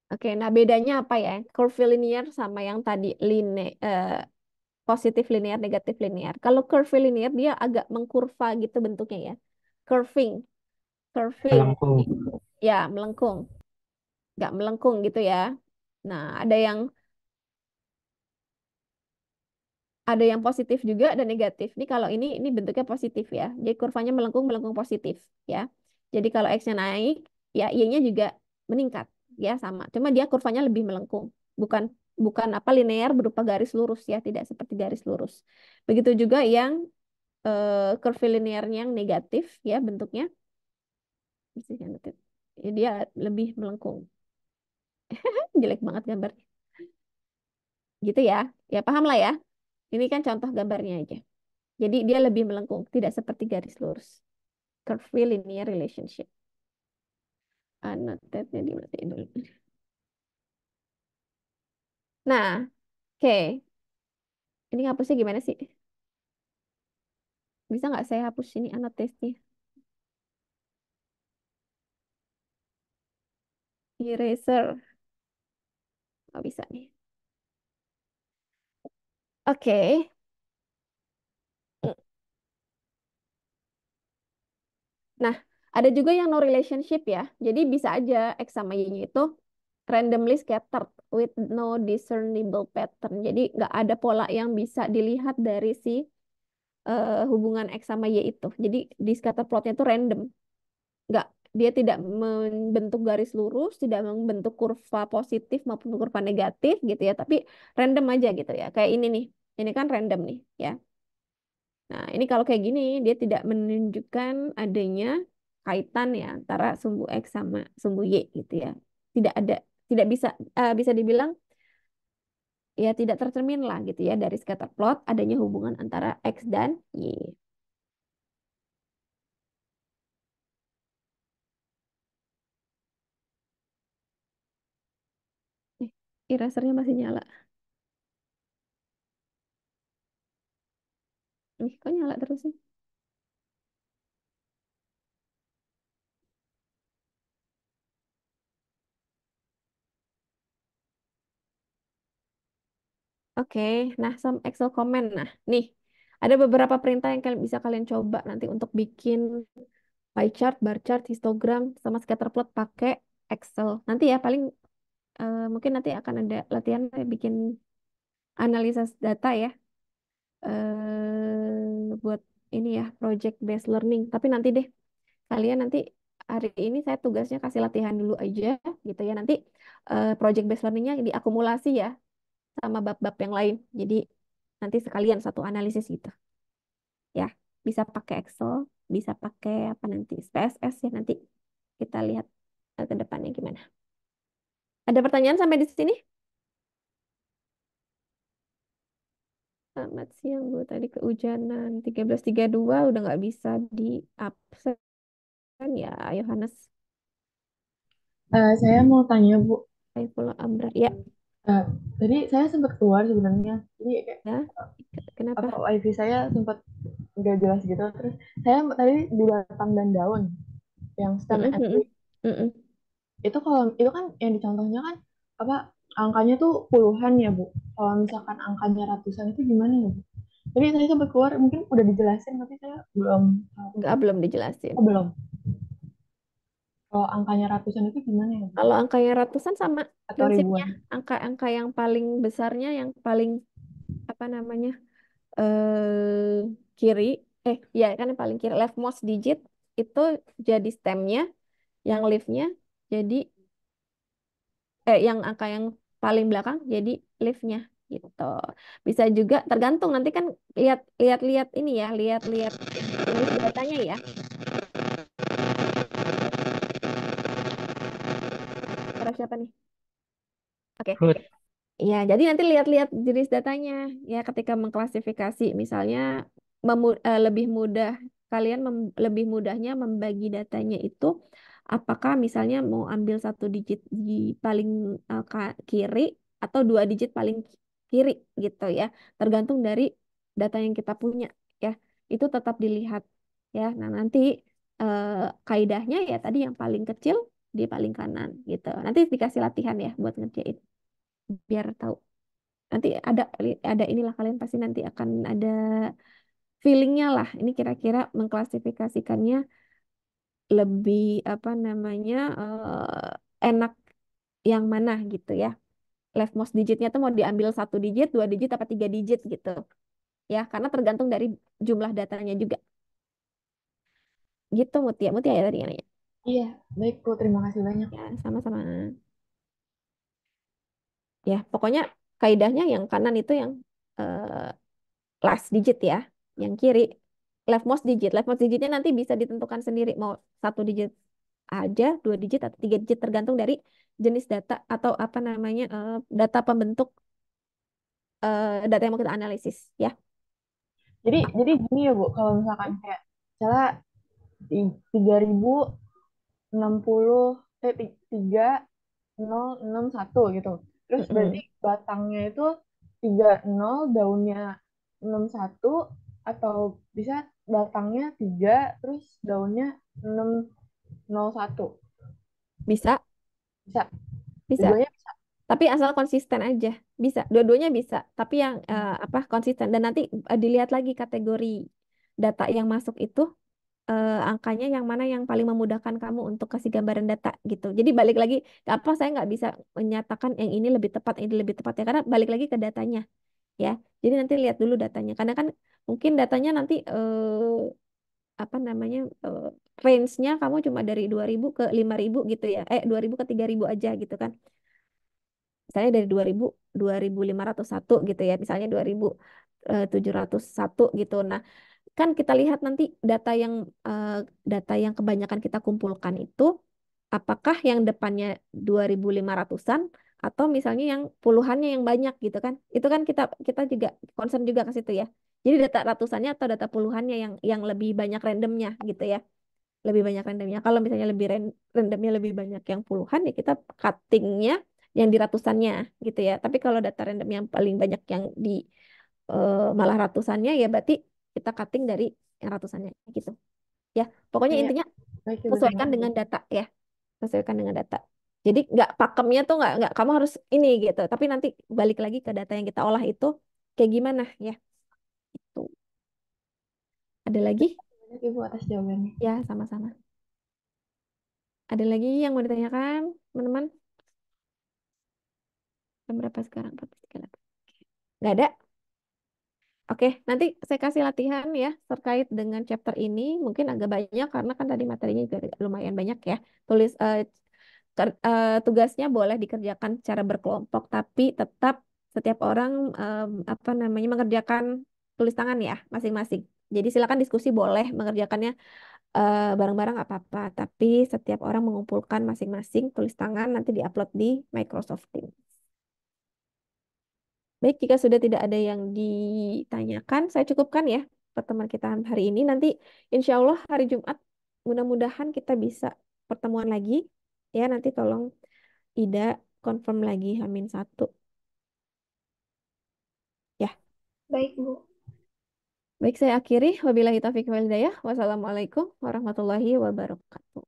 Oke, nah bedanya apa ya? Curve linear sama yang tadi positif linear, negatif linear. Kalau curve linear dia agak mengkurva gitu bentuknya ya. Curving, curving. melengkung. Ya, melengkung. Nggak melengkung gitu ya. Nah, ada yang positif juga dan negatif. Ini kalau ini bentuknya positif ya. Jadi kurvanya melengkung melengkung positif ya. Jadi kalau X-nya naik, ya Y-nya juga meningkat ya sama. Cuma dia kurvanya lebih melengkung. Bukan bukan apa linear berupa garis lurus ya, tidak seperti garis lurus. Begitu juga yang curve linearnya yang negatif ya bentuknya. Ya, dia lebih melengkung. Jelek banget gambarnya. Gitu ya. Ya paham lah ya. Ini kan contoh gambarnya aja. Jadi dia lebih melengkung, tidak seperti garis lurus. Curvy linear relationship. Annotate-nya dimatiin dulu. Nah, oke. Ini ngapusnya gimana sih? Bisa nggak saya hapus ini annotate-nya? Eraser. Oh, bisa nih. Oke. Nah, ada juga yang no relationship ya. Jadi bisa aja X sama Y-nya itu randomly scattered with no discernible pattern. Jadi nggak ada pola yang bisa dilihat dari si hubungan X sama Y itu. Jadi di scatter plotnya itu random. Nggak, dia tidak membentuk garis lurus, tidak membentuk kurva positif maupun kurva negatif gitu ya. Tapi random aja gitu ya. Kayak ini nih. Ini kan random nih ya. Nah, ini kalau kayak gini, dia tidak menunjukkan adanya kaitan ya antara sumbu X sama sumbu Y gitu ya. Tidak ada, tidak bisa, bisa dibilang ya tidak tercermin lah gitu ya dari scatter plot adanya hubungan antara X dan Y. Erasernya masih nyala. Kok nyala terus sih? Oke, nah some Excel comment. Nah, nih ada beberapa perintah yang kalian bisa kalian coba nanti untuk bikin pie chart, bar chart, histogram, sama scatter plot pakai Excel. Nanti ya paling mungkin nanti akan ada latihan bikin analisis data ya buat ini ya project based learning. Tapi nanti deh kalian nanti hari ini saya tugasnya kasih latihan dulu aja gitu ya. Nanti project based learningnya diakumulasi ya sama bab-bab yang lain. Jadi nanti sekalian satu analisis gitu ya. Bisa pakai Excel, bisa pakai apa nanti SPSS ya nanti kita lihat ke depannya gimana. Ada pertanyaan sampai di sini? Selamat siang Bu, tadi kehujanan 13.32 udah nggak bisa di absen ya Yohanes Saya mau tanya Bu, Saifullah Abrar. Ya, Eh, tadi saya sempat keluar sebenarnya, jadi kayak ya. Kenapa? apa wifi saya sempat nggak jelas gitu. Terus saya tadi di batang dan daun yang stem Mm-mm, mm-mm, Edwin mm-mm. itu kalau itu kan yang dicontohnya kan apa angkanya tuh puluhan ya Bu. Kalau misalkan angkanya ratusan itu gimana ya Bu? Jadi saya sempat keluar mungkin udah dijelasin tapi saya belum Nggak, belum dijelasin. belum. Kalau angkanya ratusan itu gimana ya Bu? Kalau angkanya ratusan sama Atau prinsipnya, ribuan? angka-angka yang paling besarnya, yang paling apa namanya eh kiri, ya kan yang paling kiri leftmost digit itu jadi stemnya, yang leafnya jadi yang angka yang paling belakang jadi leafnya gitu. Bisa juga tergantung nanti kan lihat lihat lihat ini ya, lihat-lihat jenis datanya ya. Para siapa nih? Oke. Good. Ya, jadi nanti lihat-lihat jenis datanya ya ketika mengklasifikasi misalnya lebih mudah kalian lebih mudahnya membagi datanya itu apakah misalnya mau ambil satu digit di paling kiri atau dua digit paling kiri gitu ya. Tergantung dari data yang kita punya ya. Itu tetap dilihat ya. Nah, nanti eh, kaidahnya ya tadi yang paling kecil di paling kanan gitu. Nanti dikasih latihan ya buat ngerjain biar tahu. Nanti ada inilah kalian pasti nanti akan ada feelingnya lah. Ini kira-kira mengklasifikasikannya lebih apa namanya enak yang mana gitu ya. Leftmost digitnya tuh mau diambil 1 digit, 2 digit, apa 3 digit gitu ya. Karena tergantung dari jumlah datanya juga. Gitu Mutia. Mutia ya tadi yang nanya. Iya, baik Bu. Terima kasih banyak. Ya, sama-sama. Ya, pokoknya kaidahnya yang kanan itu yang eh, last digit ya. Yang kiri leftmost digit. Leftmost digitnya nanti bisa ditentukan sendiri mau 1 digit aja, 2 digit atau 3 digit tergantung dari jenis data atau apa namanya data pembentuk data yang mau kita analisis ya. Jadi gini ya Bu, kalau misalkan kayak misalnya 3060 3061 gitu. Terus berarti Mm-mm. batangnya itu 30, daunnya 61, atau bisa batangnya 3 terus daunnya 601. Bisa, Bisa. bisa. Dua-duanya bisa. Tapi asal konsisten aja. Bisa, dua-duanya bisa. Tapi yang apa konsisten dan nanti dilihat lagi kategori data yang masuk itu angkanya yang mana yang paling memudahkan kamu untuk kasih gambaran data gitu. Jadi balik lagi ke apa saya nggak bisa menyatakan yang ini lebih tepat, ini lebih tepat ya karena balik lagi ke datanya ya. Jadi nanti lihat dulu datanya. Karena kan mungkin datanya nanti apa namanya range-nya kamu cuma dari 2.000 ke 5.000 gitu ya. 2.000 ke 3.000 aja gitu kan. Misalnya dari 2.000 2.501 gitu ya. Misalnya 2.701 gitu. Nah, kan kita lihat nanti eh, data yang kebanyakan kita kumpulkan itu apakah yang depannya 2.500-an atau misalnya yang puluhannya yang banyak gitu kan. Itu kan kita kita juga concern juga ke situ ya. Jadi data ratusannya atau data puluhannya yang lebih banyak randomnya gitu ya. Lebih banyak randomnya. Kalau misalnya randomnya lebih banyak yang puluhan ya kita cuttingnya yang di ratusannya gitu ya. Tapi kalau data random yang paling banyak yang di malah ratusannya ya berarti kita cutting dari yang ratusannya gitu. Ya, pokoknya Oke, intinya baik Ibu, terima sesuaikan kasih. dengan data ya. Sesuaikan dengan data. Jadi nggak pakemnya tuh nggak kamu harus ini gitu. Tapi nanti balik lagi ke data yang kita olah itu kayak gimana ya. Itu. Ada lagi? Terima kasih Ibu atas jawabannya. Ya, sama-sama. Ada lagi yang mau ditanyakan, teman-teman? Jam berapa sekarang? 4.38. Nggak ada? Oke, nanti saya kasih latihan ya terkait dengan chapter ini. Mungkin agak banyak karena kan tadi materinya juga lumayan banyak ya. Tugasnya boleh dikerjakan secara berkelompok, tapi tetap setiap orang apa namanya mengerjakan tulis tangan ya masing-masing. Jadi silakan diskusi boleh mengerjakannya bareng-bareng nggak apa-apa, tapi setiap orang mengumpulkan masing-masing tulis tangan nanti diupload di Microsoft Teams. Baik, jika sudah tidak ada yang ditanyakan, saya cukupkan ya pertemuan kita hari ini. Nanti insya Allah hari Jumat, mudah-mudahan kita bisa pertemuan lagi. Ya, nanti tolong Ida confirm lagi H-1. Ya, Baik, Bu. baik saya akhiri. Wabillahi taufiq wal hidayah. Wassalamualaikum warahmatullahi wabarakatuh.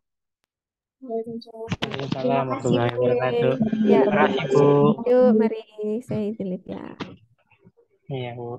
Waalaikumsalam. Waalaikumsalam Terima kasih, warahmatullahi Bu. wabarakatuh. Ya, Terima kasih Bu. yuk mari saya delete ya. Iya Bu.